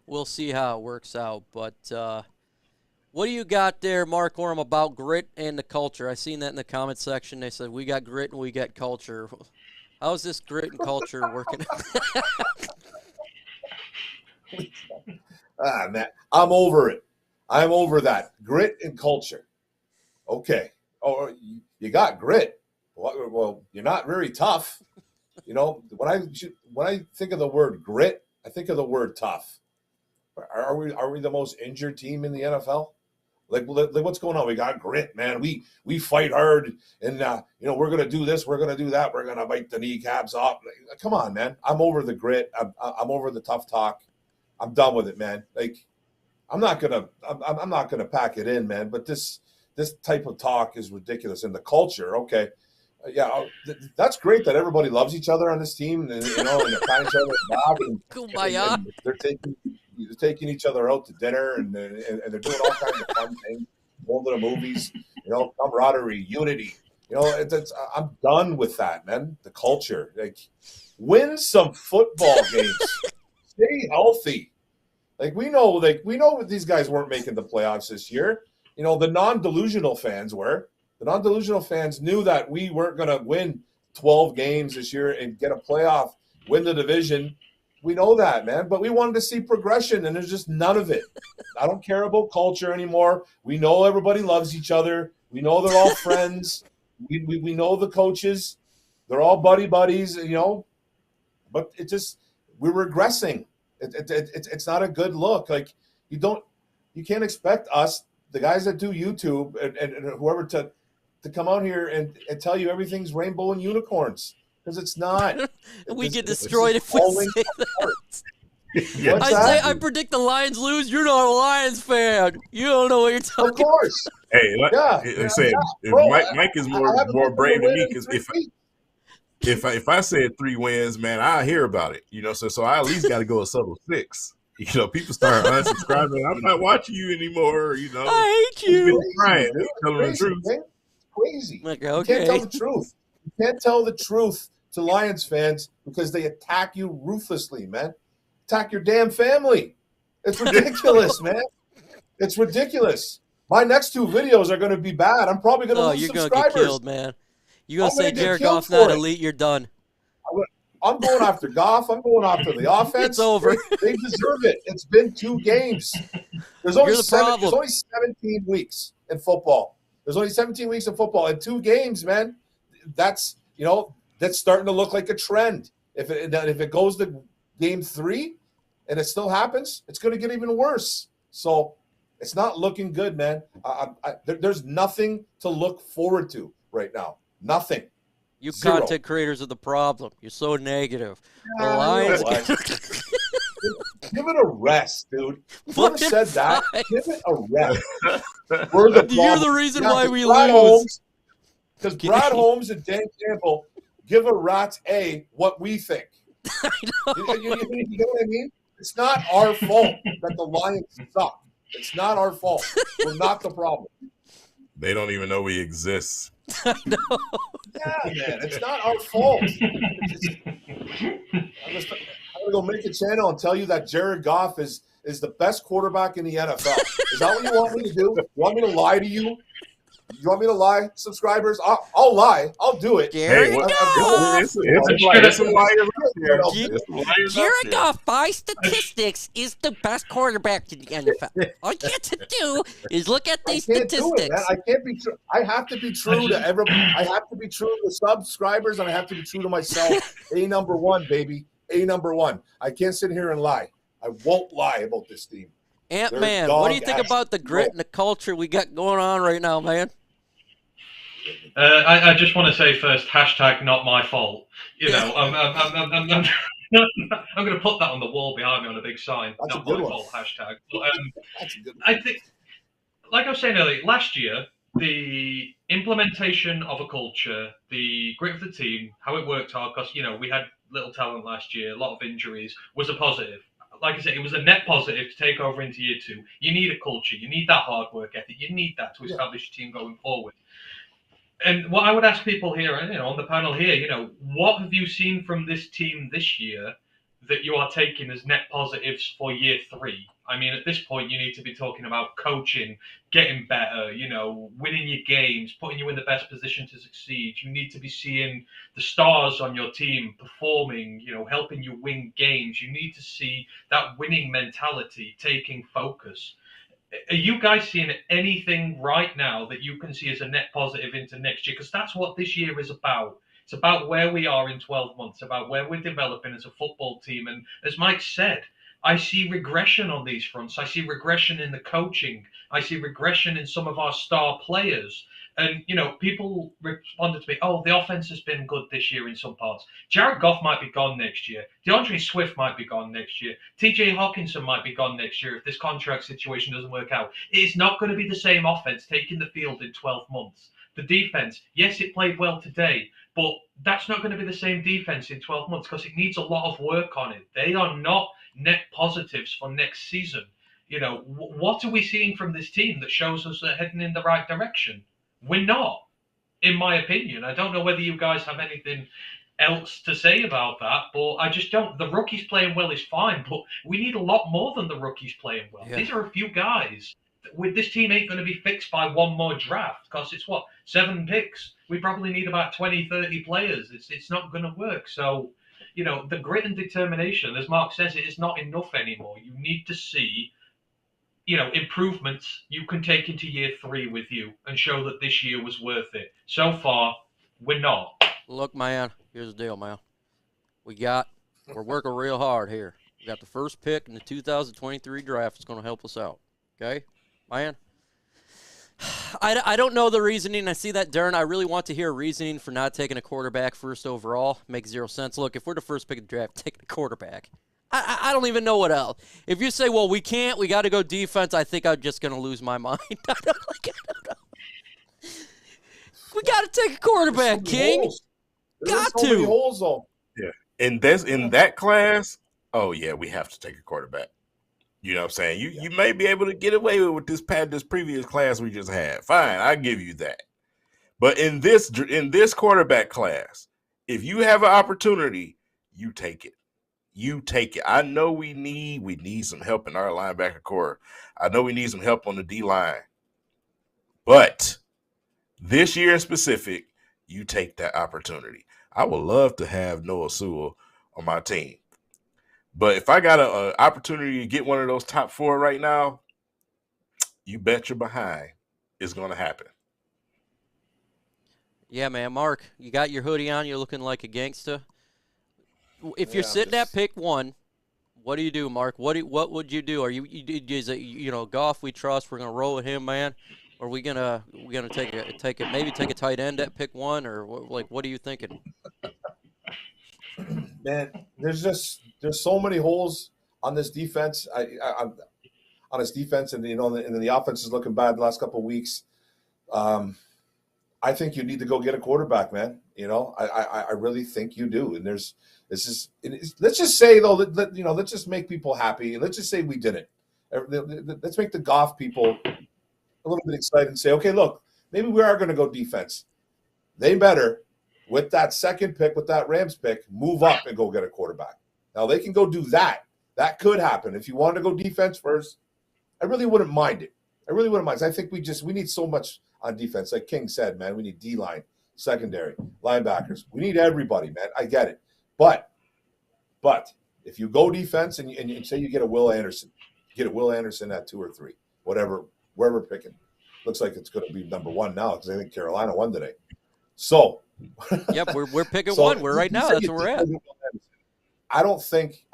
B: We'll see how it works out. But what do you got there, Mark Orm, about grit and the culture? I seen that in the comment section. They said, we got grit and we got culture. How's this grit and culture working?
E: Man, I'm over it. I'm over that. Grit and culture. Okay. Oh, you got grit. Well, you're not very tough. You know, when I think of the word grit, I think of the word tough. Are we the most injured team in the NFL? Like what's going on? We got grit, man. We fight hard, and you know, we're gonna do this, we're gonna do that, we're gonna bite the kneecaps off. Come on, man. I'm over the grit. I'm over the tough talk. I'm done with it, man. Like, I'm not gonna pack it in, man. But this type of talk is ridiculous. And the culture, okay, yeah, that's great that everybody loves each other on this team, and you know, and they're patting each other back, and they're taking each other out to dinner, and they're doing all kinds of fun things, going to the movies, you know, camaraderie, unity. You know, I'm done with that, man. The culture, like, win some football games, stay healthy. Like, we know that these guys weren't making the playoffs this year. You know, the non-delusional fans were. The non-delusional fans knew that we weren't going to win 12 games this year and get a playoff, win the division. We know that, man. But we wanted to see progression, and there's just none of it. I don't care about culture anymore. We know everybody loves each other. We know they're all friends. We know the coaches. They're all buddies, you know. But we're regressing. It's not a good look. Like, you can't expect us, the guys that do YouTube and whoever, to come out here and tell you everything's rainbow and unicorns, because it's not.
B: We get destroyed if we say that. I predict the Lions lose. You're not a Lions fan. You don't know what you're talking about.
E: Of course.
C: Hey, Mike is more brave than me, because if I said 3 wins, man, I hear about it. You know, so I at least got to go a subtle 6. You know, people start unsubscribing. I'm not watching you anymore. You know,
B: I hate you.
C: Trying, telling the truth.
E: Crazy.
B: Okay.
E: You can't tell the truth. You can't tell the truth to Lions fans because they attack you ruthlessly, man. Attack your damn family. It's ridiculous, man. It's ridiculous. My next 2 videos are going to be bad. I'm probably going to lose
B: you're
E: subscribers.
B: Going to get killed, man. You're going to say Jared Goff's not elite. You're done.
E: I'm going after Goff. I'm going after the offense.
B: It's over.
E: They deserve it. It's been 2 games. There's only 17 weeks in football. There's only 17 weeks in football and 2 games, man. That's starting to look like a trend. If it goes to game 3 and it still happens, it's going to get even worse. So It's not looking good, man. There's nothing to look forward to right now. Nothing.
B: You
E: Zero.
B: content creators are the problem. You're so negative. The
E: You know
B: Lions.
E: what? Give it a rest, dude. Whoever said that, give it a rest. We're the
B: You're the reason why we
E: Brad
B: lose.
E: Because Brad Holmes and Dan Campbell give a rat's A what we think.
B: I know.
E: You know what I mean? It's not our fault that the Lions suck. It's not our fault. We're not the problem.
C: They don't even know we exist.
B: I know.
E: Yeah, man. It's not our fault. I'm going to go make a channel and tell you that Jared Goff is the best quarterback in the NFL. Is that what you want me to do? You want me to lie to you? You want me to lie, subscribers? I'll lie. I'll do it.
B: Jared Goff.
E: Jared
B: Goff, by statistics, is the best quarterback in the NFL. All you have to do is look at these statistics.
E: Do it, man. I can't be true. I have to be true to everybody. I have to be true to the subscribers, and I have to be true to myself. number one, baby. Number one. I can't sit here and lie. I won't lie about this team.
B: Ant-Man, what do you think about the grit and the culture we got going on right now, man?
D: I just want to say first, hashtag not my fault. You know, I'm going to put that on the wall behind me on a big sign.
E: That's
D: not
E: a good
D: my
E: one.
D: fault, hashtag. But,
E: That's a good one.
D: I think, like I was saying earlier, last year, the implementation of a culture, the grit of the team, how it worked hard, because, you know, we had little talent last year, a lot of injuries, was a positive. Like I said, it was a net positive to take over into year two. You need a culture. You need that hard work ethic. You need that to establish your team going forward. And what I would ask people here, you know, on the panel here, you know, what have you seen from this team this year that you are taking as net positives for year three? I mean, at this point, you need to be talking about coaching, getting better, you know, winning your games, putting you in the best position to succeed. You need to be seeing the stars on your team performing, you know, helping you win games. You need to see that winning mentality taking focus. Are you guys seeing anything right now that you can see as a net positive into next year? Because that's what this year is about. It's about where we are in 12 months, about where we're developing as a football team. And as Mike said, I see regression on these fronts. I see regression in the coaching. I see regression in some of our star players. And, you know, people responded to me, oh, the offense has been good this year in some parts. Jared Goff might be gone next year. DeAndre Swift might be gone next year. TJ Hutchinson might be gone next year if this contract situation doesn't work out. It's not going to be the same offense taking the field in 12 months. The defense, yes, it played well today, but that's not going to be the same defense in 12 months because it needs a lot of work on it. They are not net positives for next season. You know, what are we seeing from this team that shows us they're heading in the right direction? We're not, in my opinion. I don't know whether you guys have anything else to say about that, but I just don't. The rookies playing well is fine, but we need a lot more than the rookies playing well. Yeah. These are a few guys. With this team ain't going to be fixed by one more draft because it's 7 picks. We probably need about 20, 30 players. It's not going to work. So, you know, the grit and determination, as Mark says, it is not enough anymore. You need to see, you know, improvements you can take into year three with you and show that this year was worth it. So far, we're not.
B: Look, man, here's the deal, man. We're working real hard here. We got the first pick in the 2023 draft. It's going to help us out. Okay? Man, I don't know the reasoning. I see that, Darren. I really want to hear reasoning for not taking a quarterback first overall. Makes zero sense. Look, if we're the first pick of the draft, taking a quarterback. I don't even know what else. If you say, well, we can't, we got to go defense, I think I'm just going to lose my mind. I don't know. We got to take a quarterback, King. Got to.
E: Many holes, though.
C: Yeah. In that class, oh, yeah, we have to take a quarterback. You know what I'm saying? You may be able to get away with this previous class we just had. Fine, I give you that. But in this quarterback class, if you have an opportunity, you take it. You take it. I know we need some help in our linebacker core. I know we need some help on the D-line. But this year in specific, you take that opportunity. I would love to have Noah Sewell on my team. But if I got an opportunity to get one of those top 4 right now, you bet you're behind it's going to happen.
B: Yeah, man. Mark, you got your hoodie on. You're looking like a gangster. If you're sitting at pick 1, What do you do, Mark? What would you do? Are you is it, Goff we trust? We're gonna roll with him, man. Or are we gonna take a tight end at pick 1, or what are you thinking?
E: Man, there's so many holes on this defense. I'm on this defense, and and the offense is looking bad the last couple of weeks. I think you need to go get a quarterback, man. I really think you do. And let's just say though, let's just make people happy. Let's just say we didn't. Let's make the Goff people a little bit excited and say, okay, look, maybe we are going to go defense. They better, with that second pick, with that Rams pick, move up and go get a quarterback. Now they can go do that. That could happen. If you wanted to go defense first, I really wouldn't mind it. I think we need so much on defense. Like King said, man, we need D-line, secondary, linebackers. We need everybody, man. I get it. But if you go defense and you say you get a Will Anderson, at 2 or 3, whatever, wherever picking. Looks like it's going to be number 1 now because I think Carolina won today. So,
B: yep, we're picking 1. We're right now. That's where we're at.
E: I don't think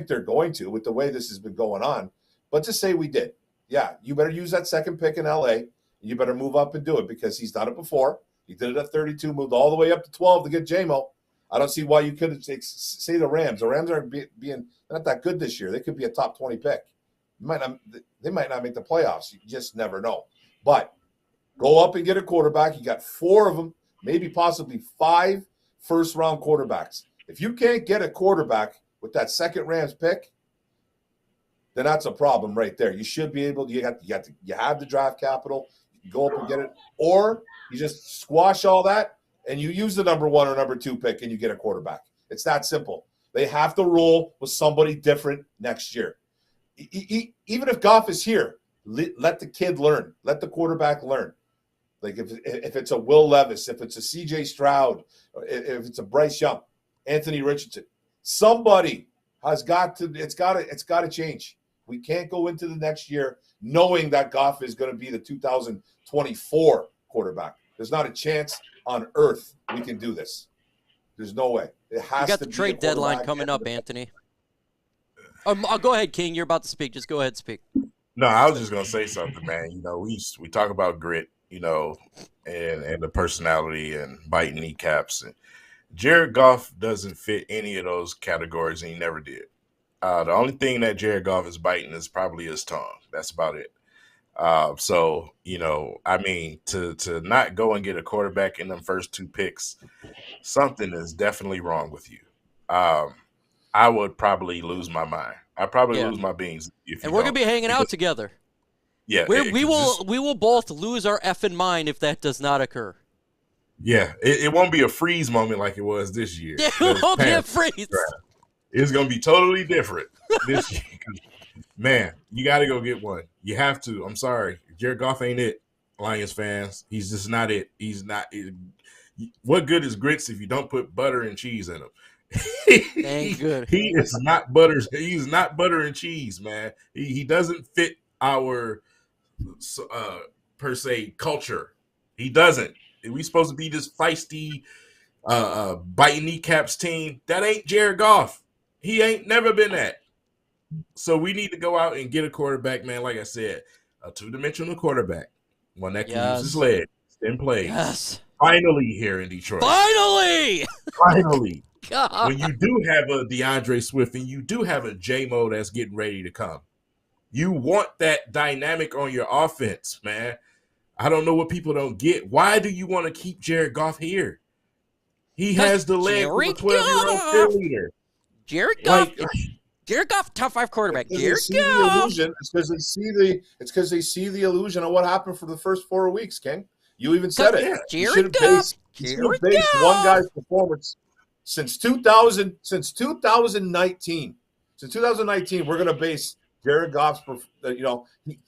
E: they're going to with the way this has been going on. But just say we did. Yeah, you better use that second pick in LA. You better move up and do it because he's done it before. He did it at 32, moved all the way up to 12 to get J-Mo. I don't see why you couldn't say the Rams. The Rams aren't being not that good this year. They could be a top 20 pick. They might not make the playoffs. You just never know. But go up and get a quarterback. You got 4 of them, maybe possibly 5 first-round quarterbacks. If you can't get a quarterback with that second Rams pick, then that's a problem right there. You should be able to. You have the draft capital. You can go up and get it, or you just squash all that and you use the number 1 or number 2 pick and you get a quarterback. It's that simple. They have to roll with somebody different next year. Even if Goff is here, let the kid learn. Let the quarterback learn. Like if it's a Will Levis, if it's a C.J. Stroud, if it's a Bryce Young, Anthony Richardson, somebody has got to. It's got to change. We can't go into the next year knowing that Goff is going to be the 2024 quarterback. There's not a chance on earth we can do this. There's no way. It has to be.
B: You got the trade deadline coming up, Anthony. Go ahead, King. You're about to speak. Just go ahead and speak.
C: No, I was just gonna say something, man. We talk about grit, and the personality and biting kneecaps. And Jared Goff doesn't fit any of those categories, and he never did. The only thing that Jared Goff is biting is probably his tongue. That's about it. To not go and get a quarterback in them first 2 picks, something is definitely wrong with you. I would probably lose my mind. I'd probably lose my beans.
B: And we're going to be hanging out together.
C: Yeah.
B: We will both lose our effing mind if that does not occur.
C: Yeah. It won't be a freeze moment like it was this year.
B: Yeah, it won't be a freeze.
C: It's going to be totally different this year. Man, you got to go get one. You have to. I'm sorry. Jared Goff ain't it, Lions fans. He's just not it. He's not it. What good is grits if you don't put butter and cheese in them?
B: Ain't good.
C: He is not butter. He's not butter and cheese, man. He doesn't fit our per se culture. He doesn't. We supposed to be this feisty, biting kneecaps team. That ain't Jared Goff. He ain't never been that. So we need to go out and get a quarterback, man. Like I said, a 2-dimensional quarterback, one that can use his legs and plays.
B: Yes.
C: Finally here in Detroit.
B: Finally. God.
C: When you do have a DeAndre Swift and you do have a J-Mo that's getting ready to come, you want that dynamic on your offense, man. I don't know what people don't get. Why do you want to keep Jared Goff here? He has the leg of a 12-year-old cheerleader.
B: Jared Goff. Jared Goff, top 5 quarterback. Jared Goff.
E: It's because they see the illusion of what happened for the first 4 weeks, King. You even said it.
B: Jared Goff.
E: You should have based one guy's performance since 2019. Since 2019, we're going to base Jared Goff's.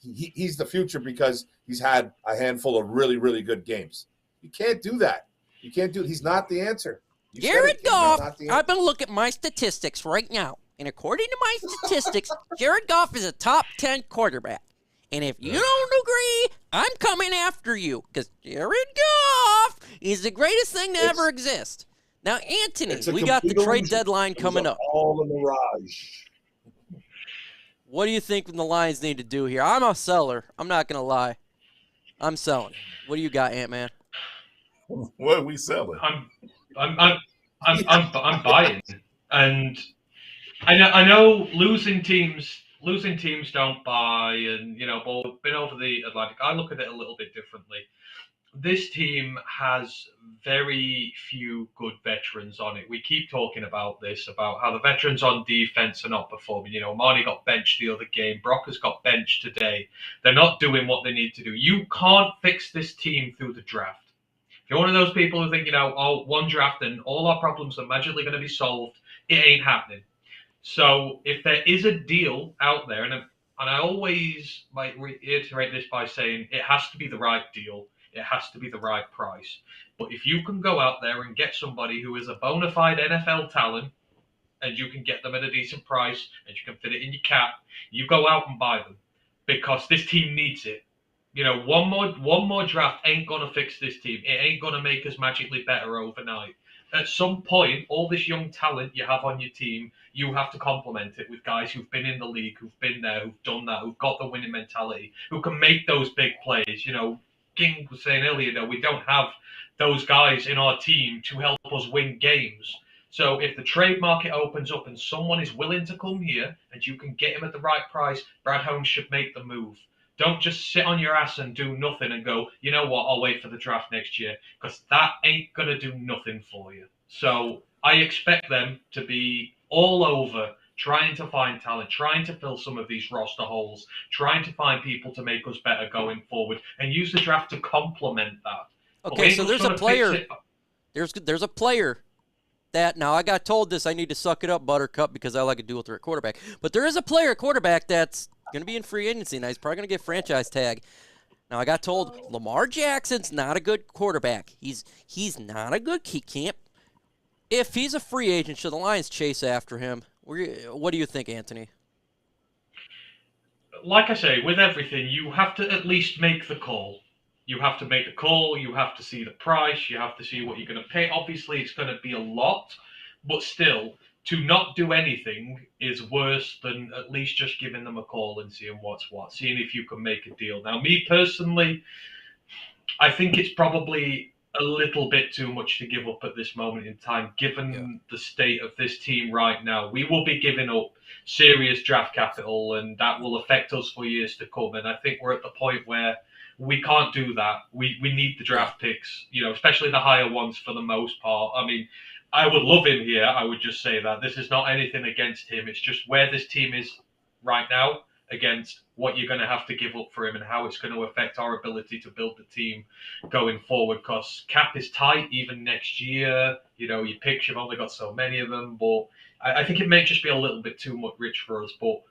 E: He's the future because he's had a handful of really, really good games. You can't do that. You can't do it. He's not the answer.
B: Jared Goff. I've been looking at my statistics right now. And according to my statistics, Jared Goff is a top 10 quarterback. And if you don't agree, I'm coming after you because Jared Goff is the greatest thing to ever exist. Now, Anthony, we got the trade deadline coming up.
E: All a mirage.
B: What do you think the Lions need to do here? I'm a seller. I'm not going to lie. I'm selling. What do you got, Ant-Man?
C: What are we selling?
D: I'm buying, and I know losing teams don't buy, and but we've been over the Atlantic. I look at it a little bit differently. This team has very few good veterans on it. We keep talking about this, about how the veterans on defense are not performing. Marnie got benched the other game. Brock has got benched today. They're not doing what they need to do. You can't fix this team through the draft. If you're one of those people who think, one draft and all our problems are magically going to be solved, it ain't happening. So if there is a deal out there, and I always might reiterate this by saying it has to be the right deal. It has to be the right price. But if you can go out there and get somebody who is a bona fide NFL talent, and you can get them at a decent price, and you can fit it in your cap, you go out and buy them, because this team needs it. One more draft ain't gonna fix this team. It ain't gonna make us magically better overnight. At some point, all this young talent you have on your team, you have to complement it with guys who've been in the league, who've been there, who've done that, who've got the winning mentality, who can make those big plays. King was saying earlier that we don't have those guys in our team to help us win games. So if the trade market opens up and someone is willing to come here and you can get him at the right price, Brad Holmes should make the move. Don't just sit on your ass and do nothing and go, you know what, I'll wait for the draft next year, because that ain't going to do nothing for you. So I expect them to be all over trying to find talent, trying to fill some of these roster holes, trying to find people to make us better going forward, and use the draft to complement that.
B: Okay, so there's a player. There's a player that, now I got told this, I need to suck it up, Buttercup, because I like a dual threat quarterback. But there is a player quarterback that's going to be in free agency, and he's probably going to get franchise tag. Now I got told Lamar Jackson's not a good quarterback. He's not a good key camp. If he's a free agent, should the Lions chase after him? What do you think, Anthony?
D: Like I say, with everything, you have to at least make the call. You have to make the call. You have to see the price. You have to see what you're going to pay. Obviously, it's going to be a lot, but still, to not do anything is worse than at least just giving them a call and seeing what's what, seeing if you can make a deal. Now, me personally, I think it's probably a little bit too much to give up at this moment in time, given the state of this team right now. We will be giving up serious draft capital, and that will affect us for years to come. And I think we're at the point where we can't do that. We need the draft picks, especially the higher ones for the most part. I mean, I would love him here. I would just say that this is not anything against him. It's just where this team is right now against what you're going to have to give up for him and how it's going to affect our ability to build the team going forward, because cap is tight even next year. Your picks, you've only got so many of them, but I think it may just be a little bit too much rich for us. But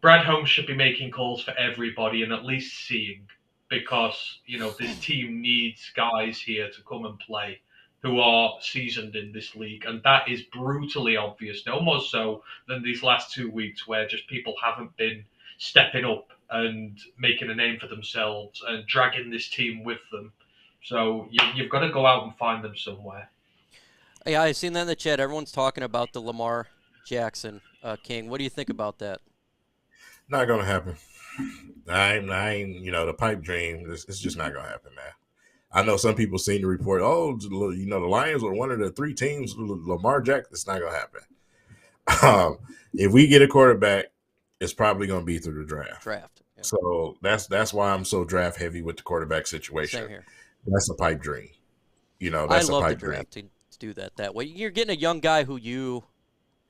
D: Brad Holmes should be making calls for everybody and at least seeing, because this team needs guys here to come and play who are seasoned in this league, and that is brutally obvious, no more so than these last 2 weeks where just people haven't been stepping up and making a name for themselves and dragging this team with them. So you've got to go out and find them somewhere.
B: Yeah, I've seen that in the chat. Everyone's talking about the Lamar Jackson King. What do you think about that?
C: Not gonna happen. I ain't. The pipe dream. It's just not gonna happen, man. I know some people seen the report. Oh, the Lions were one of the 3 teams. Lamar Jackson. It's not gonna happen. If we get a quarterback, it's probably gonna be through the draft.
B: Yeah.
C: So that's why I'm so draft heavy with the quarterback situation.
B: Same here.
C: That's a pipe dream. That's
B: I love
C: a pipe
B: the draft to do that way. You're getting a young guy who you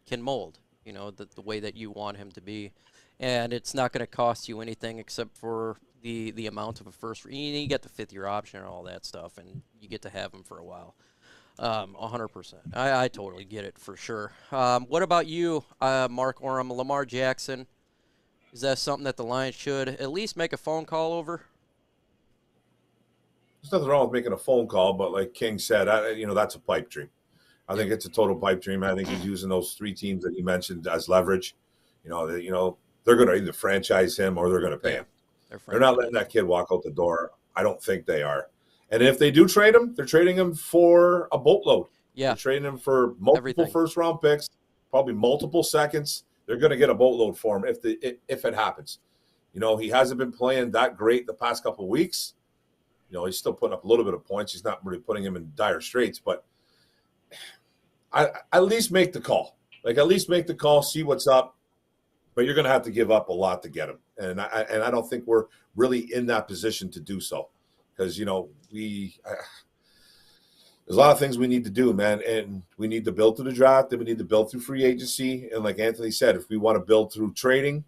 B: can mold. The way that you want him to be, and it's not going to cost you anything except for the amount of a first. You get the 5th-year option and all that stuff, and you get to have him for a while. 100%. I totally get it for sure. What about you, Mark Orem? Lamar Jackson, is that something that the Lions should at least make a phone call over?
E: There's nothing wrong with making a phone call, but like King said, that's a pipe dream. I think it's a total pipe dream. I think he's using those 3 teams that he mentioned as leverage. They're going to either franchise him or they're going to pay him. They're not letting that kid walk out the door. I don't think they are. And if they do trade him, they're trading him for a boatload.
B: Yeah.
E: They're trading him for multiple first-round picks, probably multiple seconds. they're going to get a boatload for him if it happens. You know, he hasn't been playing that great the past couple of weeks. You know, he's still putting up a little bit of points. He's not really putting him in dire straits, but at least make the call. Like, at least make the call, see what's up. But you're going to have to give up a lot to get him. And I don't think we're really in that position to do so. Because, you know, there's a lot of things we need to do, man. And we need to build through the draft. And we need to build through free agency. And like Anthony said, if we want to build through trading,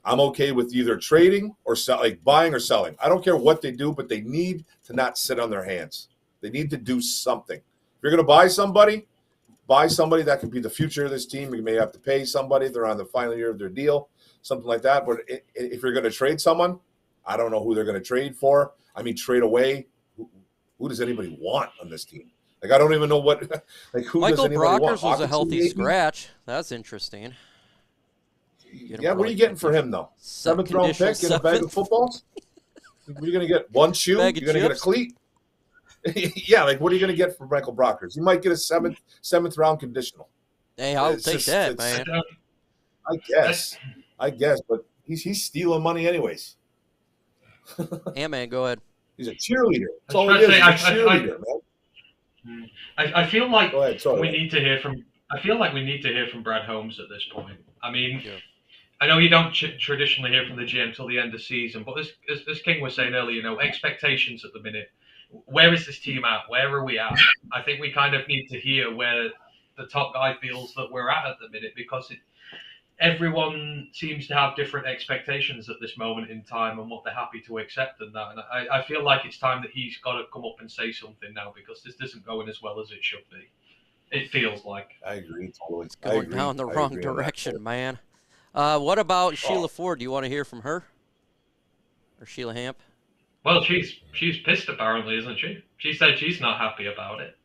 E: I'm okay with either trading or like buying or selling. I don't care what they do, but they need to not sit on their hands. They need to do something. If you're going to buy somebody that could be the future of this team. You may have to pay somebody if they're on the final year of their deal, something like that. But if you're going to trade someone, I don't know who they're going to trade for. I mean, trade away. Who does anybody want on this team? Like, I don't even know what. Like, who does anybody want?
B: Michael Brockers was a healthy
E: maybe?
B: Scratch. That's interesting.
E: Yeah, what are you getting for him, though? 7th round pick and a bag of footballs? What are you going to get? One shoe? You're going to get a cleat? Yeah, like, what are you going to get for Michael Brockers? You might get a seventh round conditional.
B: Hey, I'll take that, man.
E: I guess, but he's stealing money anyways.
B: Yeah, man, go ahead.
E: He's a cheerleader. That's all he is. He's a cheerleader, man.
D: I feel like
E: we
D: need to hear from. I feel like we need to hear from Brad Holmes at this point. I mean, I know you don't traditionally hear from the GM till the end of the season, but as King was saying earlier, you know, expectations at the minute. Where is this team at? Where are we at? I think we kind of need to hear where the top guy feels that we're at the minute, because everyone seems to have different expectations at this moment in time and what they're happy to accept and that. And I feel like it's time that he's got to come up and say something now, because this isn't going as well as it should be. It feels like.
E: I agree totally.
B: It's going down the wrong direction, man. What about Sheila Ford? Do you want to hear from her? Or Sheila Hamp?
D: Well, she's pissed apparently, isn't she? She said she's not happy about it.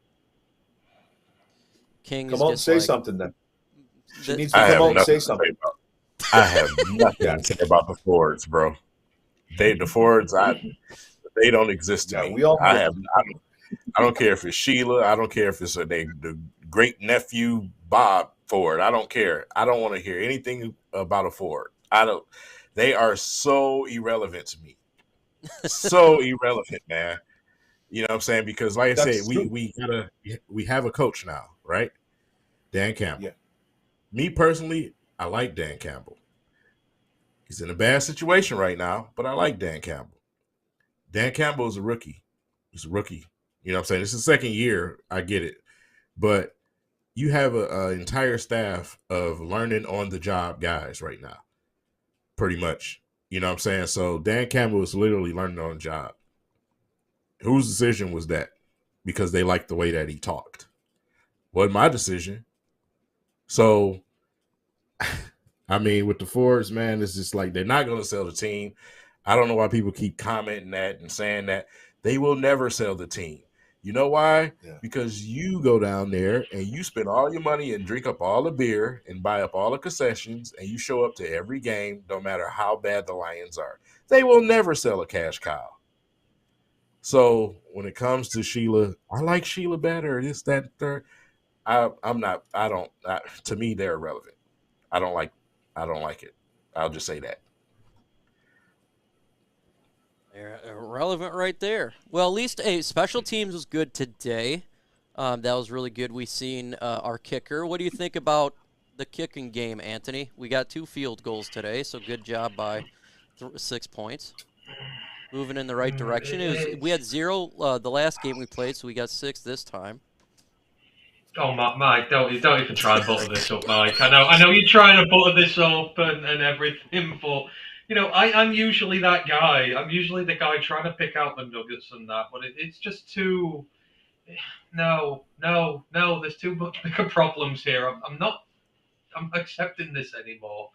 B: King,
E: come on, say something then. She needs to
C: come
E: out and say something.
C: I have nothing to say about the Fords, bro. The Fords, they don't exist to me. I don't care if it's Sheila. I don't care if it's the great nephew Bob Ford. I don't care. I don't want to hear anything about a Ford. They are so irrelevant to me. So irrelevant, man. You know what I'm saying? Because like I said, we have a coach now, right? Dan Campbell.
E: Yeah.
C: Me personally, I like Dan Campbell. He's in a bad situation right now, but I like Dan Campbell. Dan Campbell is a rookie. He's a rookie. You know what I'm saying? It's his second year. I get it. But you have an entire staff of learning on the job guys right now. Pretty much. You know what I'm saying? So Dan Campbell is literally learning on the job. Whose decision was that? Because they liked the way that he talked. Wasn't my decision. So, I mean, with the Fords, man, it's just like they're not going to sell the team. I don't know why people keep commenting that and saying that. They will never sell the team. You know why? Yeah. Because you go down there and you spend all your money and drink up all the beer and buy up all the concessions, and you show up to every game no matter how bad the Lions are. They will never sell a cash cow. So when it comes to Sheila, I like Sheila better, this, that, third. To me, they're irrelevant. I don't like it. I'll just say that.
B: They're irrelevant right there. Well, at least special teams was good today. That was really good. We seen our kicker. What do you think about the kicking game, Anthony? We got 2 field goals today, so good job by 6 points. Moving in the right direction. We had 0 the last game we played, so we got 6 this time.
D: Oh, Mike, don't even try and butter this up, Mike. I know you're trying to butter this up and everything, but you know, I'm usually that guy. I'm usually the guy trying to pick out the nuggets and that, but it's just too. No. There's too much bigger problems here. I'm accepting this anymore.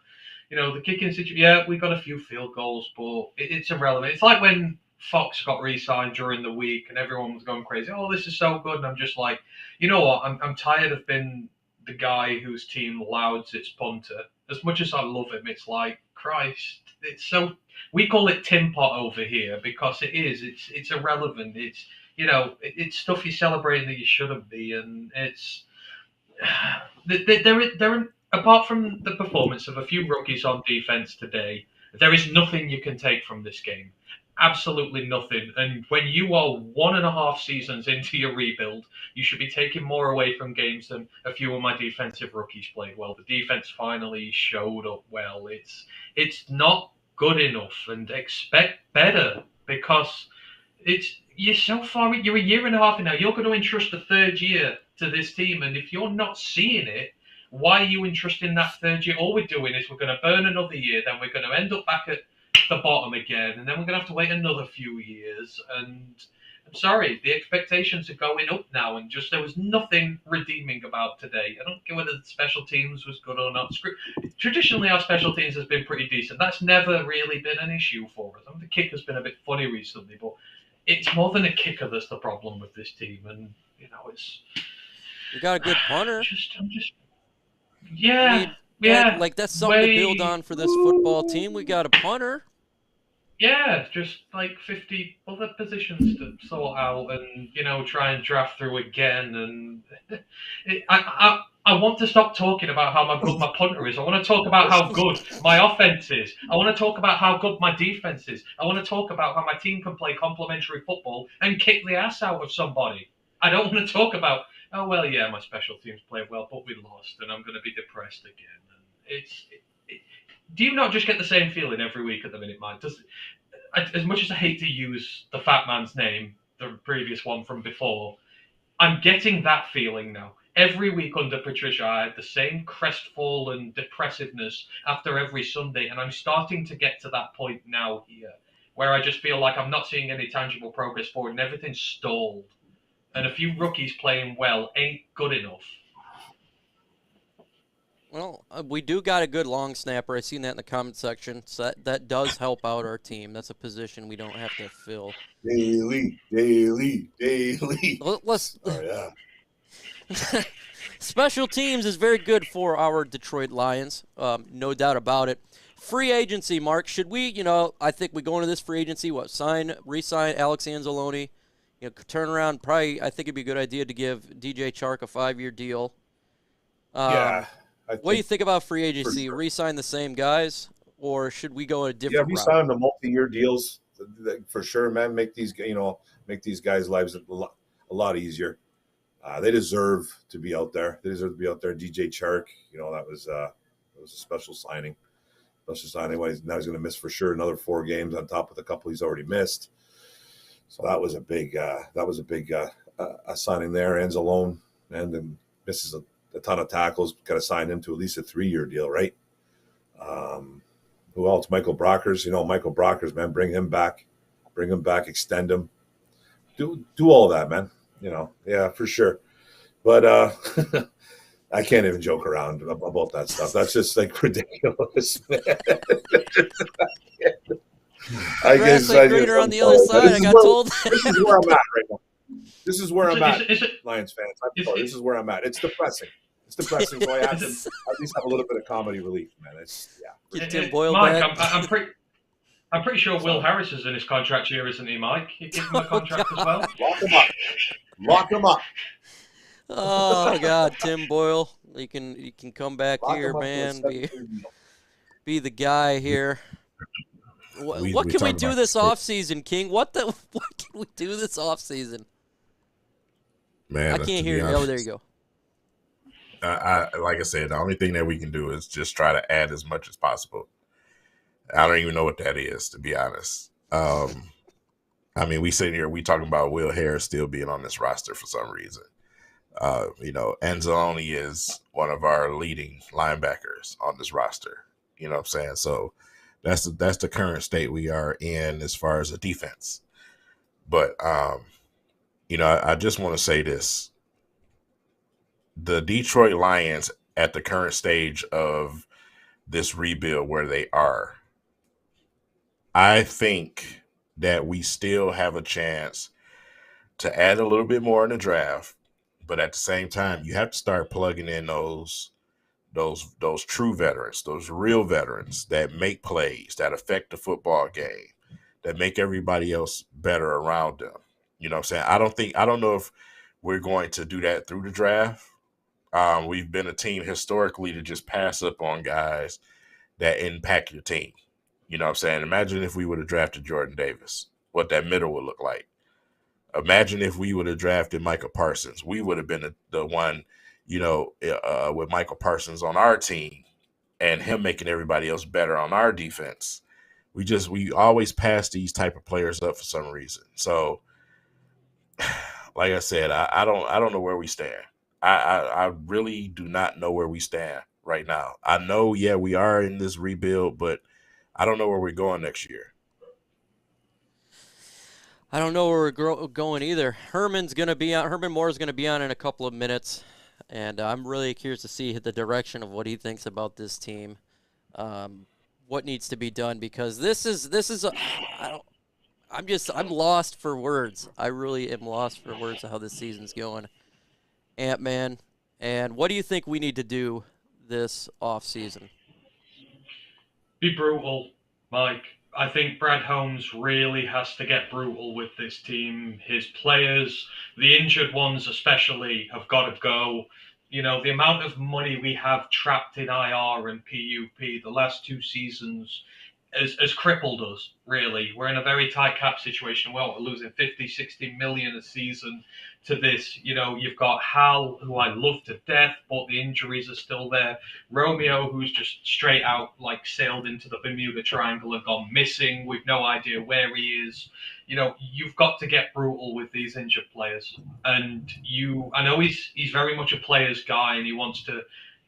D: You know, the kicking situation. Yeah, we got a few field goals, but it's irrelevant. It's like when Fox got re-signed during the week and everyone was going crazy. Oh, this is so good, and I'm just like, you know what? I'm tired of being the guy whose team louds its punter. As much as I love him, it's like, Christ, it's so. We call it tin pot over here because it is. It's irrelevant. It's, you know, it's stuff you're celebrating that you shouldn't be, and it's. They're apart from the performance of a few rookies on defense today, there is nothing you can take from this game. Absolutely nothing. And when you are 1.5 seasons into your rebuild, you should be taking more away from games than a few of my defensive rookies played well. The defense finally showed up well. It's not good enough, and expect better, because you're so far. You're a year and a half in now. You're going to entrust the third year to this team, and if you're not seeing it, why are you entrusting that third year? All we're doing is we're going to burn another year, then we're going to end up back at the bottom again, and then we're going to have to wait another few years. And I'm sorry, the expectations are going up now, and just there was nothing redeeming about today. I don't care whether the special teams was good or not. Traditionally, our special teams has been pretty decent. That's never really been an issue for us. I mean, the kicker's been a bit funny recently, but it's more than a kicker that's the problem with this team. And it's
B: We got a good punter.
D: Yeah,
B: like that's something to build on for this football team. We got a punter.
D: Yeah, just like 50 other positions to sort out, and try and draft through again. And I want to stop talking about how good my punter is. I want to talk about how good my offense is. I want to talk about how good my defense is. I want to talk about how my team can play complementary football and kick the ass out of somebody. I don't want to talk about, oh, well, yeah, my special teams played well, but we lost, and I'm going to be depressed again. And do you not just get the same feeling every week at the minute, Mike? As much as I hate to use the fat man's name, the previous one from before, I'm getting that feeling now. Every week under Patricia, I had the same crestfallen depressiveness after every Sunday, and I'm starting to get to that point now here, where I just feel like I'm not seeing any tangible progress forward, and everything's stalled. And a few rookies playing well ain't good enough.
B: Well, we do got a good long snapper. I seen that in the comment section. So that does help out our team. That's a position we don't have to fill.
E: Daily.
B: Let's.
E: Oh, yeah.
B: Special teams is very good for our Detroit Lions. No doubt about it. Free agency, Mark. Should we, I think we go into this free agency, re-sign Alex Anzalone, turn around. Probably, I think it'd be a good idea to give DJ Chark a 5-year deal.
E: Yeah.
B: What do you think about free agency? Sure. Re-sign the same guys, or should we go a different route?
E: Yeah, re-sign the multi-year deals for sure, man. Make these guys' lives a lot easier. They deserve to be out there. DJ Chark, that was a special signing. Now he's going to miss for sure another 4 games on top of the couple he's already missed. So that was a big signing there. Anzalone, and then misses a ton of tackles. Got to sign him to at least a 3-year deal, right? Who else? Michael Brockers. Michael Brockers, man, bring him back, extend him. Do all that, man. Yeah, for sure. But I can't even joke around about that stuff. That's just like ridiculous, man.
B: I guess greener on the other side. I got told.
E: This is where I'm at right now. This is where I'm at, Lions fans. This is where I'm at. It's depressing. So I have to at least have a little bit of comedy relief, man.
B: Get Tim Boyle
D: Mike,
B: back.
D: I'm pretty sure Will Harris is in his contract here, isn't he, Mike? You give him a contract as well.
E: Lock him up.
B: Oh God, Tim Boyle, you can come back here, man. Be the guy here. What can we do this offseason, King? What can we do this offseason?
C: Man,
B: I can't hear you. Oh, there you go.
C: Like I said, the only thing that we can do is just try to add as much as possible. I don't even know what that is, to be honest. We sit here, we talking about Will Harris still being on this roster for some reason. Anzalone is one of our leading linebackers on this roster. You know what I'm saying? So that's the current state we are in as far as the defense. But I just want to say this. The Detroit Lions at the current stage of this rebuild where they are, I think that we still have a chance to add a little bit more in the draft, but at the same time, you have to start plugging in those true veterans, those real veterans that make plays, that affect the football game, that make everybody else better around them. You know what I'm saying? I don't know if we're going to do that through the draft. We've been a team historically to just pass up on guys that impact your team. You know what I'm saying? Imagine if we would have drafted Jordan Davis, what that middle would look like. Imagine if we would have drafted Micah Parsons. We would have been the one, with Michael Parsons on our team and him making everybody else better on our defense. We always pass these type of players up for some reason. So, like I said, I don't know where we stand. I really do not know where we stand right now. I know, we are in this rebuild, but I don't know where we're going next year.
B: I don't know where we're going either. Herman Moore is going to be on in a couple of minutes, and I'm really curious to see the direction of what he thinks about this team, what needs to be done, because I'm lost for words. I really am lost for words of how this season's going. Ant-Man, and what do you think we need to do this offseason?
D: Be brutal, Mike. I think Brad Holmes really has to get brutal with this team. His players, the injured ones especially, have got to go. You know, the amount of money we have trapped in IR and PUP the last 2 seasons has crippled us, really. We're in a very tight cap situation. Well, we're losing 50, 60 million a season to this. You know, you've got Hal, who I love to death, but the injuries are still there. Romeo, who's just straight out sailed into the Bermuda Triangle and gone missing. We've no idea where he is. You know, you've got to get brutal with these injured players. And I know he's very much a player's guy and he wants to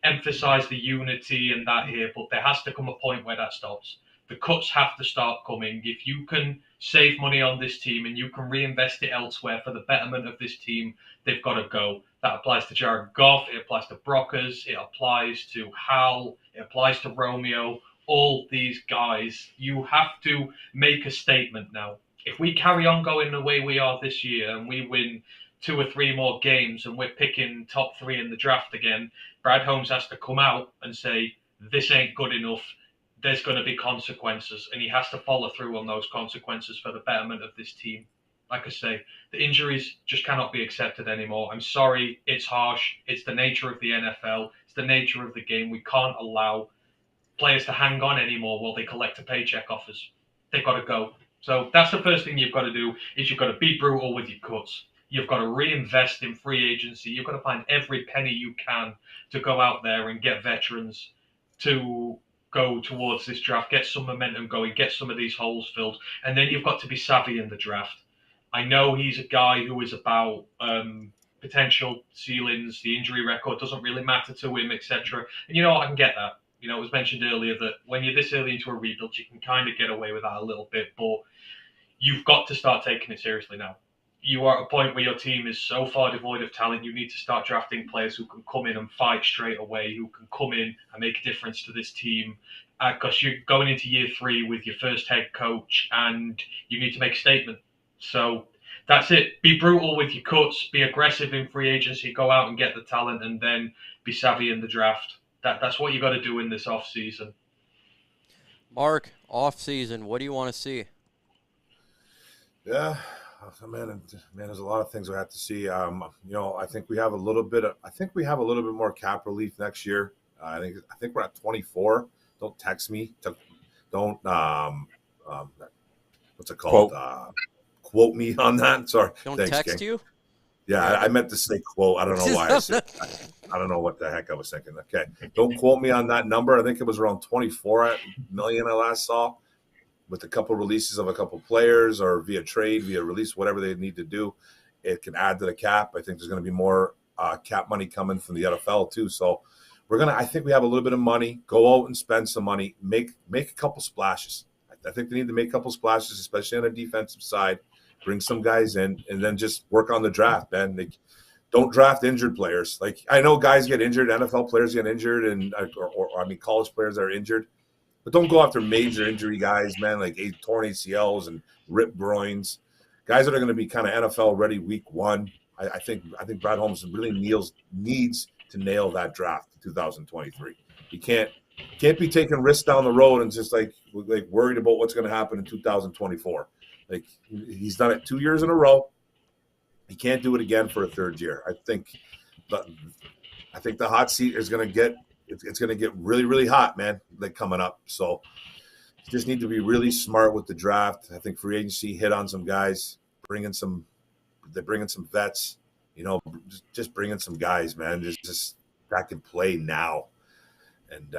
D: emphasize the unity and that here, but there has to come a point where that stops. The cuts have to start coming. If you can save money on this team and you can reinvest it elsewhere for the betterment of this team, they've got to go. That applies to Jared Goff, it applies to Brockers, it applies to Hal, it applies to Romeo, all these guys. You have to make a statement now. If we carry on going the way we are this year and we win 2 or 3 more games and we're picking top 3 in the draft again, Brad Holmes has to come out and say, this ain't good enough. There's going to be consequences, and he has to follow through on those consequences for the betterment of this team. Like I say, the injuries just cannot be accepted anymore. I'm sorry, it's harsh. It's the nature of the NFL. It's the nature of the game. We can't allow players to hang on anymore while they collect a paycheck offers. They've got to go. So that's the first thing you've got to do, is you've got to be brutal with your cuts. You've got to reinvest in free agency. You've got to find every penny you can to go out there and get veterans to go towards this draft, get some momentum going, get some of these holes filled, and then you've got to be savvy in the draft. I know he's a guy who is about potential ceilings, the injury record doesn't really matter to him, etc. And you know what, I can get that. You know, it was mentioned earlier that when you're this early into a rebuild, you can kind of get away with that a little bit, but you've got to start taking it seriously now. You are at a point where your team is so far devoid of talent, you need to start drafting players who can come in and fight straight away, who can come in and make a difference to this team. Because you're going into year 3 with your first head coach and you need to make a statement. So that's it. Be brutal with your cuts, be aggressive in free agency, go out and get the talent, and then be savvy in the draft. That's what you got to do in this off season.
B: Mark, off season, what do you want to see?
E: Yeah. Man, there's a lot of things we have to see. I think we have a little bit more cap relief next year. I think we're at 24. Don't text me. Don't what's it called? Quote me on that. Sorry.
B: Don't
E: Thanks,
B: text
E: gang.
B: you?
E: Yeah, I meant to say quote. I don't know why I said I don't know what the heck I was thinking. Okay. Don't quote me on that number. I think it was around 24 million I last saw, with a couple releases of a couple players or via trade, via release, whatever they need to do. It can add to the cap. I think there's going to be more cap money coming from the NFL too. So I think we have a little bit of money. Go out and spend some money. Make a couple splashes. I think they need to make a couple splashes, especially on the defensive side. Bring some guys in, and then just work on the draft, man. Don't draft injured players. I know guys get injured, NFL players get injured, and college players are injured. But don't go after major injury guys, man, like torn ACLs and ripped groins. Guys that are going to be kind of NFL ready week 1. I think Brad Holmes really needs to nail that draft in 2023. He can't be taking risks down the road and just worried about what's going to happen in 2024. He's done it 2 years in a row. He can't do it again for a 3rd year. I think I think the hot seat is going to get it's going to get really, really hot, man, like coming up. So just need to be really smart with the draft. I think free agency hit on some guys, they're bringing some vets, just bringing some guys, man, just that can play now. And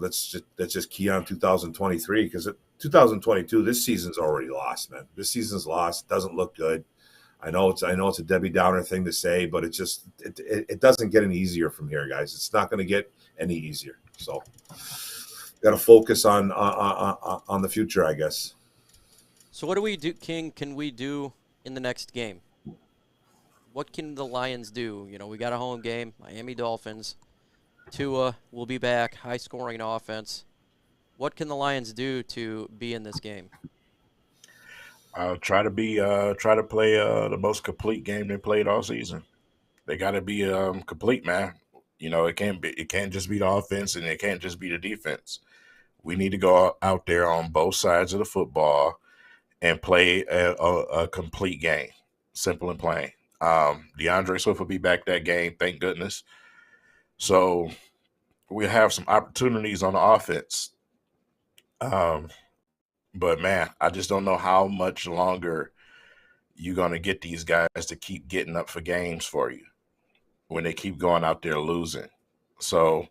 E: let's just key on 2023 because 2022, this season's already lost, man. This season's lost. Doesn't look good. I know it's a Debbie Downer thing to say, but it doesn't get any easier from here, guys. It's not going to get any easier. So got to focus on the future, I guess.
B: So what do we do, King? Can we do in the next game? What can the Lions do? We got a home game, Miami Dolphins. Tua will be back, high-scoring offense. What can the Lions do to be in this game?
C: Try to play the most complete game they played all season. They got to be complete, man. It can't just be the offense and it can't just be the defense. We need to go out there on both sides of the football and play a complete game, simple and plain. DeAndre Swift will be back that game, thank goodness. So we'll have some opportunities on the offense. But, man, I just don't know how much longer you're going to get these guys to keep getting up for games for you when they keep going out there losing. So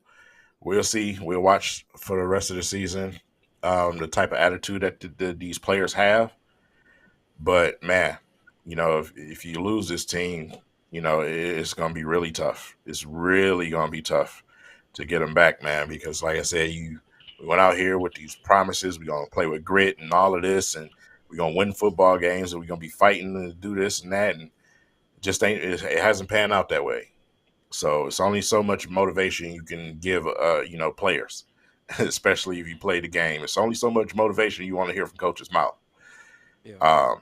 C: we'll see. We'll watch for the rest of the season the type of attitude that these players have. But, man, if you lose this team, it's going to be really tough. It's really going to be tough to get them back, man, because, like I said, we went out here with these promises. We're going to play with grit and all of this, and we're going to win football games, and we're going to be fighting to do this and that, and it hasn't panned out that way. So it's only so much motivation you can give, players, especially if you play the game. It's only so much motivation you want to hear from coach's mouth. Yeah.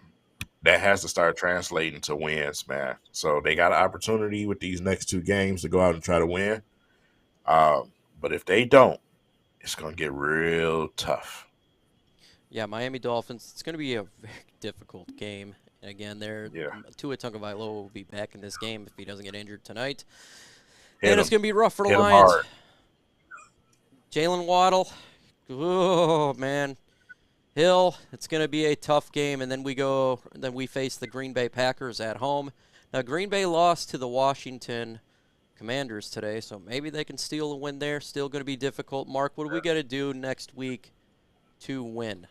C: That has to start translating to wins, man. So they got an opportunity with these next two games to go out and try to win. But if they don't, it's going to get real tough.
B: Yeah, Miami Dolphins, it's going to be a very difficult game. And again, Tua Tagovailoa will be back in this game if he doesn't get injured tonight. It's going to be rough for the Lions. Jalen Waddle, oh, man. Hill, it's going to be a tough game, and then we face the Green Bay Packers at home. Now, Green Bay lost to the Washington Commanders today, so maybe they can steal a win there. Still going to be difficult. Mark, what do we got to do next week to win?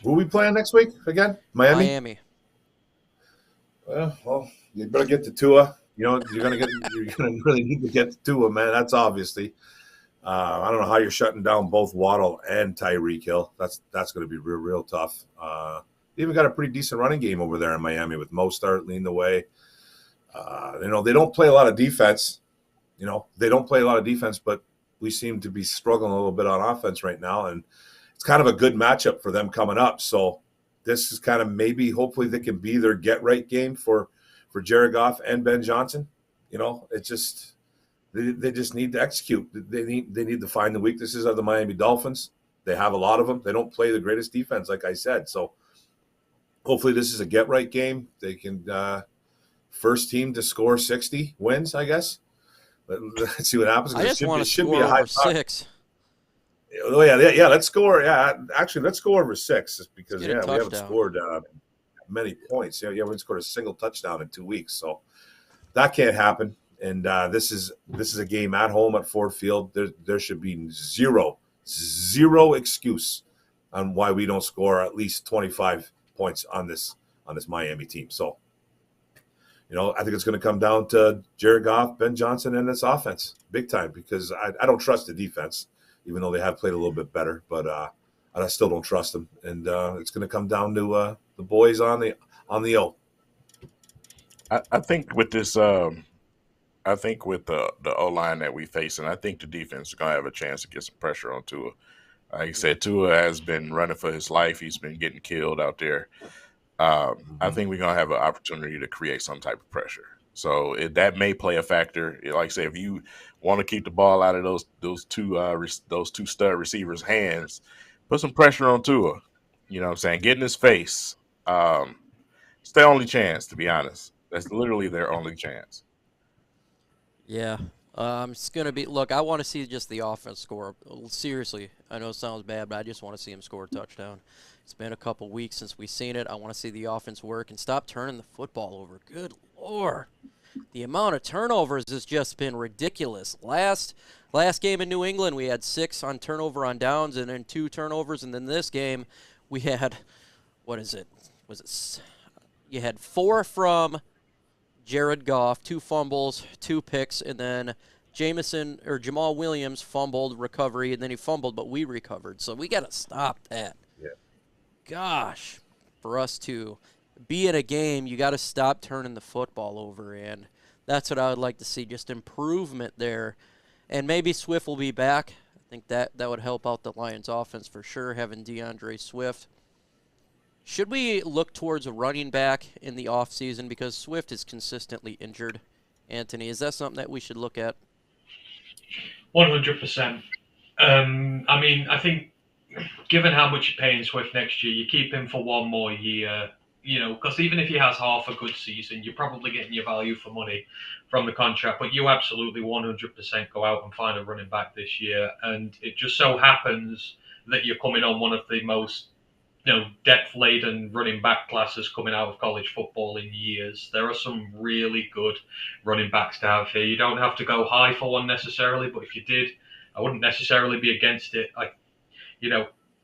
E: Who are we playing next week again?
B: Miami.
E: Well, you better get to Tua. You're going to really need to get to Tua, man. That's obviously. I don't know how you're shutting down both Waddle and Tyreek Hill. That's going to be real tough. They even got a pretty decent running game over there in Miami with Mostert leading the way. They don't play a lot of defense. But we seem to be struggling a little bit on offense right now, and it's kind of a good matchup for them coming up. So this is kind of maybe hopefully they can be their get-right game for Jared Goff and Ben Johnson. It's just – They just need to execute. They need to find the weaknesses of the Miami Dolphins. They have a lot of them. They don't play the greatest defense, like I said. So hopefully this is a get-right game. They can first team to score 60 wins, I guess. Let's see what happens.
B: I just want to score over 6.
E: Oh, yeah. Let's score. Yeah, actually, let's go over 6 because, we haven't scored many points. Yeah, we haven't scored a single touchdown in 2 weeks. So that can't happen. And this is a game at home at Ford Field. There should be zero excuse on why we don't score at least 25 points on this Miami team. So, I think it's going to come down to Jared Goff, Ben Johnson, and this offense big time because I don't trust the defense, even though they have played a little bit better. But I still don't trust them, and it's going to come down to the boys on the O.
C: I think with this. I think with the O-line that we face, and I think the defense is going to have a chance to get some pressure on Tua. Like I said, Tua has been running for his life. He's been getting killed out there. I think we're going to have an opportunity to create some type of pressure. So that may play a factor. Like I said, if you want to keep the ball out of those two stud receivers' hands, put some pressure on Tua. You know what I'm saying? Get in his face. It's their only chance, to be honest. That's literally their only chance.
B: Yeah. It's going to be, look, I want to see just the offense score. Seriously, I know it sounds bad, but I just want to see him score a touchdown. It's been a couple weeks since we've seen it. I want to see the offense work and stop turning the football over. Good Lord. The amount of turnovers has just been ridiculous. Last game in New England, we had 6 on turnover on downs and then 2 turnovers. And then this game, we had, what is it? You had 4 from Jared Goff, 2 fumbles, 2 picks, and then Jamal Williams fumbled, recovery, and then he fumbled, but we recovered. So we got to stop that.
E: Yeah.
B: Gosh, for us to be in a game, you got to stop turning the football over, and that's what I would like to see, just improvement there. And maybe Swift will be back. I think that would help out the Lions offense for sure, having DeAndre Swift. Should we look towards a running back in the offseason because Swift is consistently injured? Anthony, is that something that we should look at?
D: 100%. I mean, I think given how much you're paying Swift next year, you keep him for one more year, because even if he has half a good season, you're probably getting your value for money from the contract. But you absolutely 100% go out and find a running back this year. And it just so happens that you're coming on one of the most depth-laden running back classes coming out of college football in years. There are some really good running backs to have here. You don't have to go high for one necessarily, but if you did, I wouldn't necessarily be against it.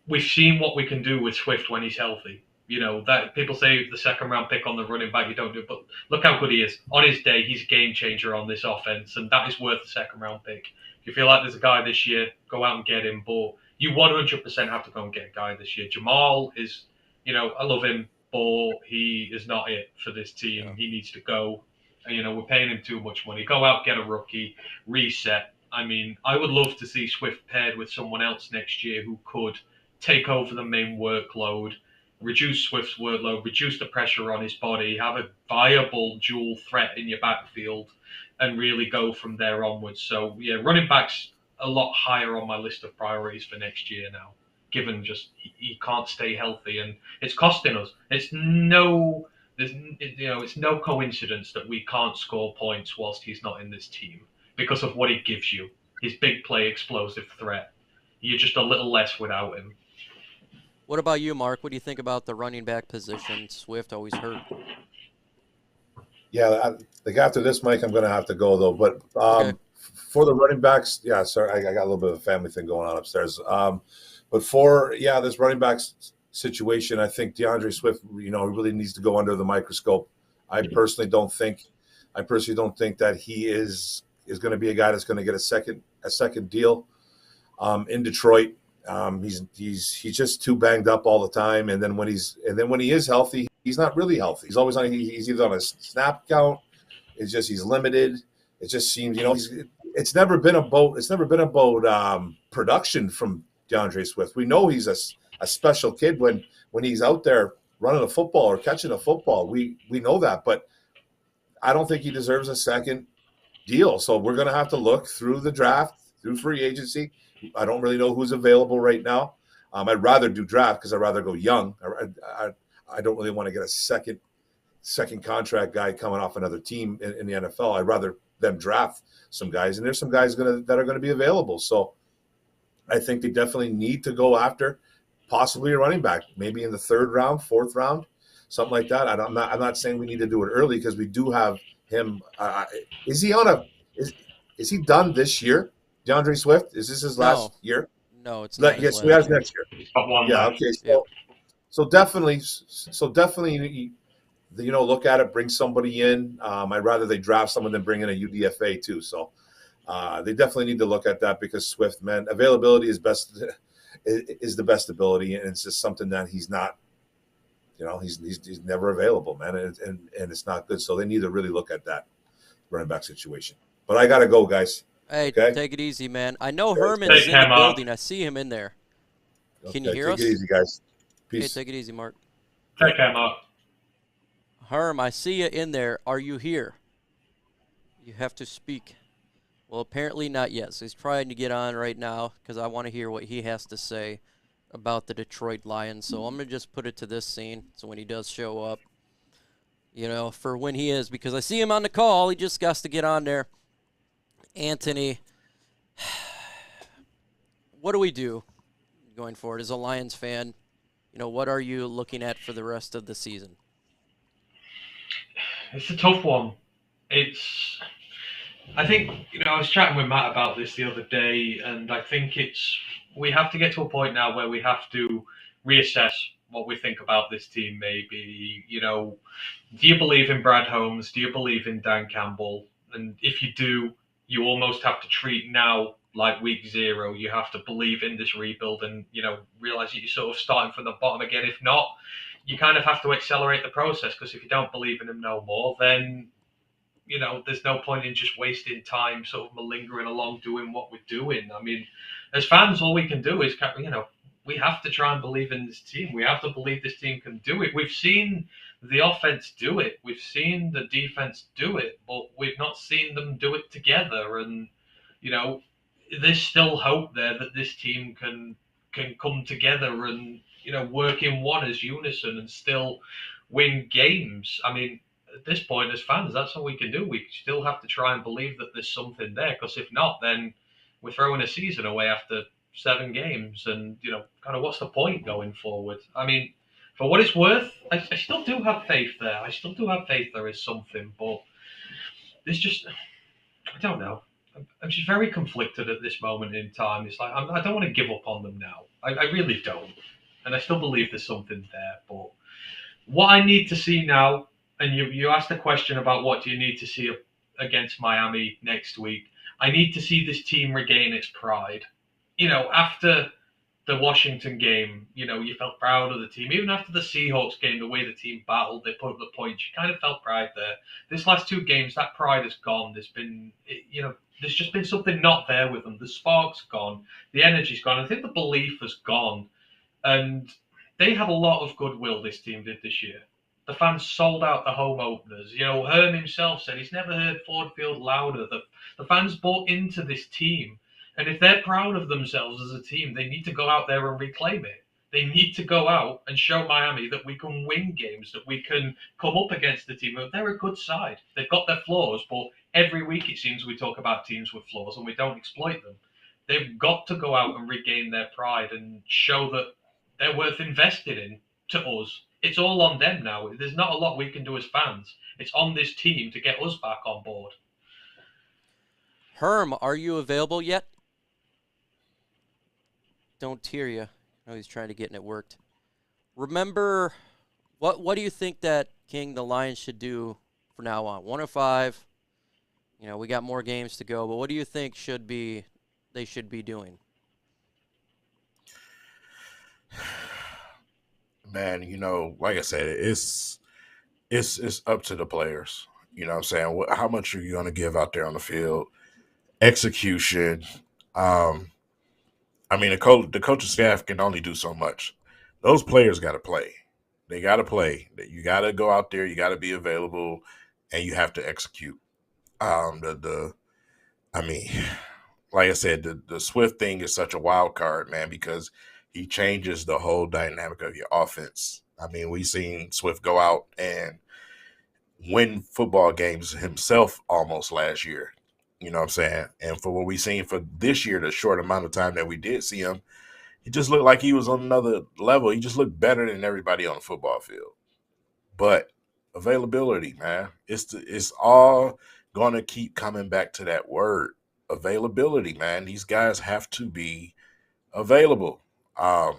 D: We've seen what we can do with Swift when he's healthy. That people say the second round pick on the running back, you don't do it, but look how good he is. On his day, he's a game changer on this offense, and that is worth the second round pick. If you feel like there's a guy this year, go out and get him, but you 100% have to go and get a guy this year. Jamal is, I love him, but he is not it for this team. Yeah. He needs to go. We're paying him too much money. Go out, get a rookie, reset. I mean, I would love to see Swift paired with someone else next year who could take over the main workload, reduce Swift's workload, reduce the pressure on his body, have a viable dual threat in your backfield, and really go from there onwards. So, yeah, running backs a lot higher on my list of priorities for next year now, given just he can't stay healthy and it's costing us. It's no coincidence that we can't score points whilst he's not in this team because of what he gives you. His big play, explosive threat. You're just a little less without him.
B: What about you, Mark? What do you think about the running back position? Swift always hurt.
E: Yeah, I think after this, Mike, I'm going to have to go, though. But okay. For the running backs, yeah, sorry, I got a little bit of a family thing going on upstairs. But for, this running backs situation, I think DeAndre Swift, really needs to go under the microscope. I personally don't think that he is going to be a guy that's going to get a second deal in Detroit. He's just too banged up all the time, and then when he is healthy, he's not really healthy. He's always he's either on a snap count. It's just he's limited. It just seems it's never been about production from DeAndre Swift. We know he's a special kid when he's out there running a football or catching a football. We know that, but I don't think he deserves a second deal. So we're going to have to look through the draft, through free agency. I don't really know who's available right now. I'd rather do draft because I'd rather go young. I don't really want to get a second contract guy coming off another team in the NFL. I'd rather them draft some guys, and there's some guys that are going to be available. So I think they definitely need to go after possibly a running back, maybe in the 3rd round, 4th round, something like that. I'm not saying we need to do it early because we do have him. Is he done this year? DeAndre Swift, is this his last year?
B: No, it's not.
E: Yes, we have next year. Yeah, okay. So definitely, look at it, bring somebody in. I'd rather they draft someone than bring in a UDFA too. So they definitely need to look at that because Swift, man, availability is the best ability, and it's just something that he's not. He's never available, man, and it's not good. So they need to really look at that running back situation. But I gotta go, guys.
B: Hey, take it easy, man. I know Herman's in the building. I see him in there. Can you hear us?
E: Take it easy, guys. Peace.
B: Hey, take it easy, Mark.
D: Take care, Mark.
B: Herm, I see you in there. Are you here? You have to speak. Well, apparently not yet. So he's trying to get on right now because I want to hear what he has to say about the Detroit Lions. So I'm going to just put it to this scene. So when he does show up, for when he is, because I see him on the call. He just got to get on there. Anthony, what do we do going forward as a Lions fan? What are you looking at for the rest of the season?
D: It's a tough one. I think, I was chatting with Matt about this the other day, and I think we have to get to a point now where we have to reassess what we think about this team, maybe. Do you believe in Brad Holmes? Do you believe in Dan Campbell? And if you do, you almost have to treat now like week 0. You have to believe in this rebuild and, realize that you're sort of starting from the bottom again. If not, you kind of have to accelerate the process, because if you don't believe in him no more, then there's no point in just wasting time sort of malingering along doing what we're doing. I mean, as fans, all we can do is, we have to try and believe in this team. We have to believe this team can do it. We've seen the offense do it. We've seen the defense do it, but we've not seen them do it together. And, there's still hope there that this team can come together and, work in one as unison and still win games. I mean, at this point, as fans, that's all we can do. We still have to try and believe that there's something there, because if not, then we're throwing a season away after 7 games, and kind of what's the point going forward? I mean, for what it's worth, I still do have faith there. I still do have faith there is something, but there's just, I don't know. I'm just very conflicted at this moment in time. It's like I don't want to give up on them now. I really don't, and I still believe there's something there. But what I need to see now. And you asked a question about what do you need to see against Miami next week. I need to see this team regain its pride. After the Washington game, you felt proud of the team. Even after the Seahawks game, the way the team battled, they put up the points, you kind of felt pride there. This last 2 games, that pride has gone. There's been, there's just been something not there with them. The spark's gone. The energy's gone. I think the belief has gone. And they had a lot of goodwill, this team did this year. The fans sold out the home openers. Herm himself said he's never heard Ford Field louder. The fans bought into this team. And if they're proud of themselves as a team, they need to go out there and reclaim it. They need to go out and show Miami that we can win games, that we can come up against the team. They're a good side. They've got their flaws, but every week it seems we talk about teams with flaws and we don't exploit them. They've got to go out and regain their pride and show that they're worth investing in to us. It's all on them now. There's not a lot we can do as fans. It's on this team to get us back on board.
B: Herm, are you available yet? Don't hear you. I know he's trying to get it worked. Remember, what do you think that King, the Lions should do from now on? 105. We got more games to go, but what do you think they should be doing?
C: Man, like I said, it's up to the players. You know what I'm saying? How much are you going to give out there on the field? Execution. I mean, the coaching staff can only do so much. Those players got to play. They got to play. You got to go out there. You got to be available, and you have to execute. I mean, like I said, the Swift thing is such a wild card, man, because he changes the whole dynamic of your offense. I mean, we've seen Swift go out and win football games himself almost last year. You know what I'm saying? And for what we've seen for this year, the short amount of time that we did see him, he just looked like he was on another level. He just looked better than everybody on the football field. But availability, man, it's all going to keep coming back to that word. Availability, man. These guys have to be available. On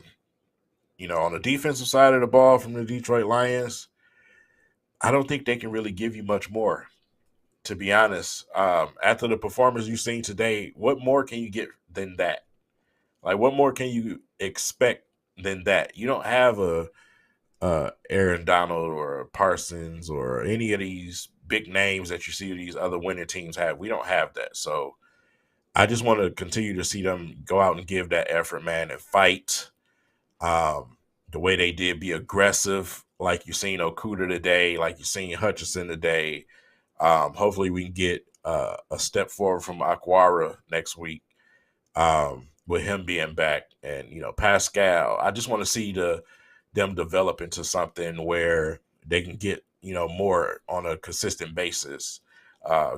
C: the defensive side of the ball from the Detroit Lions, I don't think they can really give you much more, to be honest. After the performance you've seen today, what more can you get than that? Like, what more can you expect than that? You don't have a Aaron Donald or a Parsons or any of these big names that you see these other winning teams have. We don't have that. So I just want to continue to see them go out and give that effort, man, and fight the way they did, be aggressive, like you've seen Okuda today, like you've seen Hutchinson today. Hopefully we can get a step forward from Aquara next week with him being back. And, Pascal, I just want to see them develop into something where they can get, more on a consistent basis,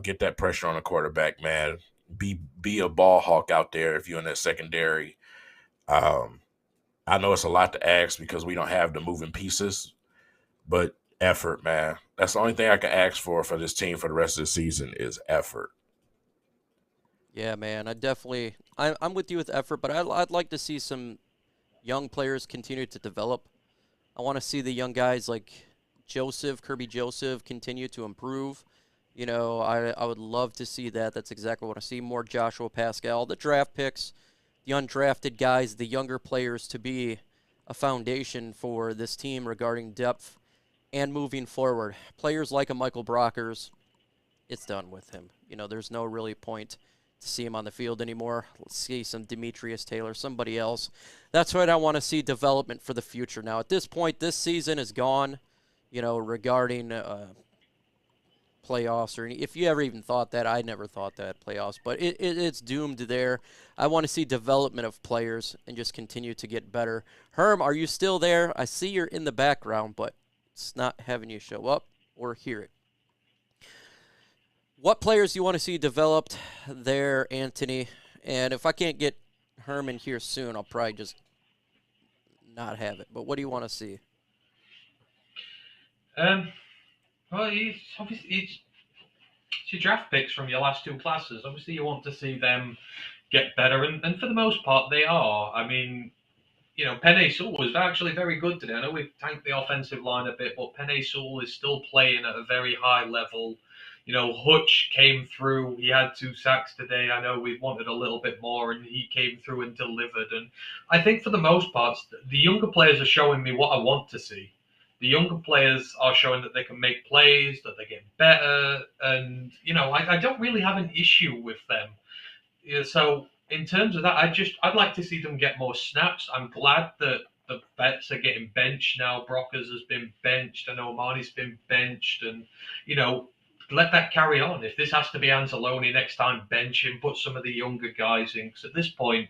C: get that pressure on the quarterback, man. be a ball hawk out there if you're in that secondary. I know it's a lot to ask because we don't have the moving pieces, but effort, man. That's the only thing I can ask for this team for the rest of the season is effort.
B: Yeah, man. I'm with you with effort, but I'd like to see some young players continue to develop. I want to see the young guys like Kirby Joseph, continue to improve. You know, I would love to see that. That's exactly what I want to see. More Joshua Pascal, the draft picks, the undrafted guys, the younger players to be a foundation for this team regarding depth and moving forward. Players like a Michael Brockers, it's done with him. You know, there's no really point to see him on the field anymore. Let's see some Demetrius Taylor, somebody else. That's what I want to see, development for the future. Now, at this point, this season is gone, you know, regarding playoffs, or if you ever even thought that. I never thought that, playoffs, but it's doomed there. I want to see development of players and just continue to get better. Herm, are you still there? I see you're in the background, but it's not having you show up or hear it. What players do you want to see developed there, Anthony? And if I can't get Herman here soon, I'll probably just not have it. But what do you want to see?
D: Well, it's your draft picks from your last two classes. Obviously, you want to see them get better, and for the most part, they are. I mean, you know, Penei Sewell was actually very good today. I know we've tanked the offensive line a bit, but Penei Sewell is still playing at a very high level. You know, Hutch came through. He had 2 sacks today. I know we wanted a little bit more, and he came through and delivered. And I think for the most part, the younger players are showing me what I want to see. The younger players are showing that they can make plays, that they get better, and you know, I don't really have an issue with them. Yeah, so in terms of that, I'd like to see them get more snaps. I'm glad that the vets are getting benched now. Brockers has been benched. I know Marnie's been benched, and you know, let that carry on. If this has to be Anzalone next time, bench him, put some of the younger guys in. Because at this point,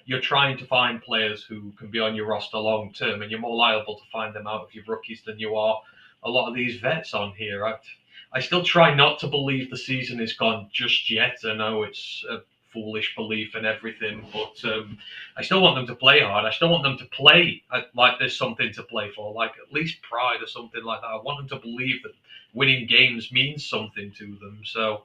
D: you're trying to find players who can be on your roster long term, and you're more liable to find them out of your rookies than you are a lot of these vets on here. I still try not to believe the season is gone just yet. I know it's a foolish belief and everything, but I still want them to play hard. I still want them to play like there's something to play for, like at least pride or something like that. I want them to believe that winning games means something to them. So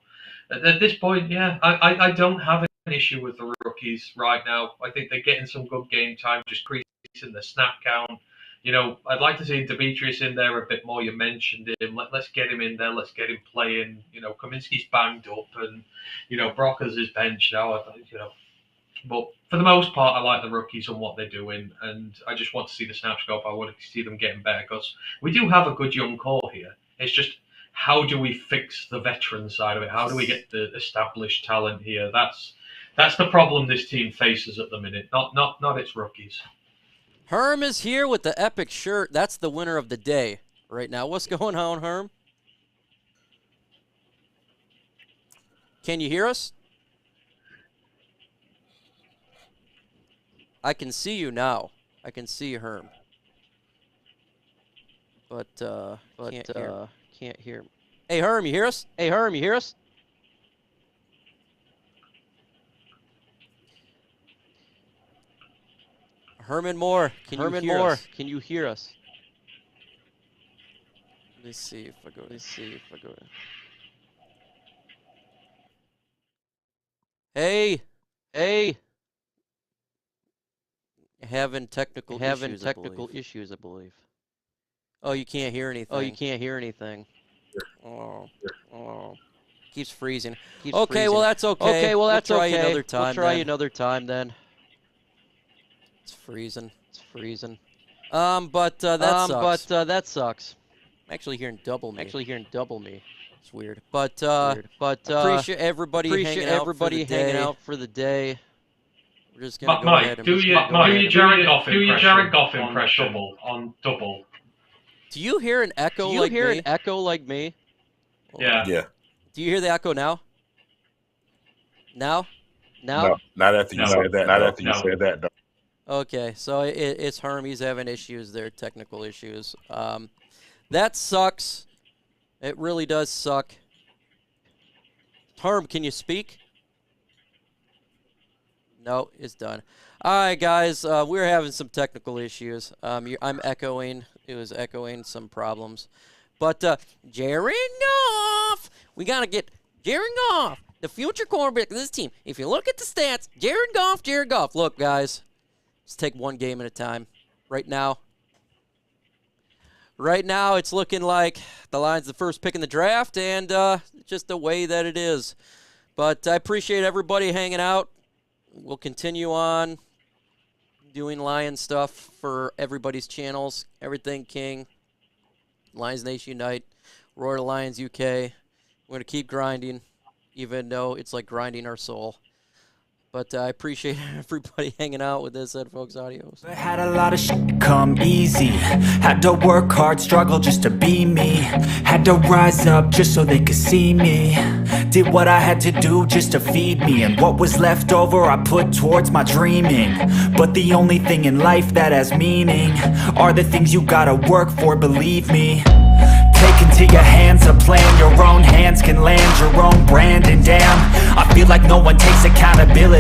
D: at this point, yeah, I don't have an issue with the rookies right now. I think they're getting some good game time, just increasing the snap count. You know, I'd like to see Demetrius in there a bit more. You mentioned him. Let's get him in there. Let's get him playing. You know, Kaminsky's banged up, and you know, Brockers is benched now. You know, but for the most part, I like the rookies and what they're doing, and I just want to see the snaps go up. I want to see them getting better because we do have a good young core here. It's just how do we fix the veteran side of it? How do we get the established talent here? That's the problem this team faces at the minute. Not its rookies.
B: Herm is here with the epic shirt. That's the winner of the day right now. What's going on, Herm? Can you hear us? I can see you now. I can see Herm. But can't hear. Hey, Herm, you hear us? Hey, Herm, you hear us? Herman Moore, can you hear us? Let me see if I go. Hey. Having technical issues, I believe. Oh, you can't hear anything. Oh. Keeps freezing. Well, that's okay. We'll try another time then. It's freezing. But that sucks. I'm actually hearing double me. It's weird. But appreciate everybody hanging out for the day. We're just gonna go ahead and
D: do your Jared Goff impression on double.
B: Do you hear an echo like me?
D: Yeah.
C: Yeah.
B: Do you hear the echo now? No,
C: not after you said that. No.
B: Okay, so it's Herm. He's having issues there, technical issues. That sucks. It really does suck. Herm, can you speak? No, it's done. All right, guys, we're having some technical issues. I'm echoing. It was echoing some problems. But Jared Goff, we got to get Jared Goff, the future quarterback of this team. If you look at the stats, Jared Goff. Look, guys, let's take one game at a time. Right now, it's looking like the Lions the first pick in the draft, and just the way that it is. But I appreciate everybody hanging out. We'll continue on doing Lions stuff for everybody's channels. Everything King, Lions Nation Unite, Roar to Lions UK. We're going to keep grinding, even though it's like grinding our soul. But I appreciate everybody hanging out with this Folks Audios.
A: I had a lot of shit come easy. Had to work hard, struggle just to be me. Had to rise up just so they could see me. Did what I had to do just to feed me. And what was left over I put towards my dreaming. But the only thing in life that has meaning are the things you gotta work for, believe me. Take into your hands a plan. Your own hands can land your own brand. And damn, I feel like no one takes accountability.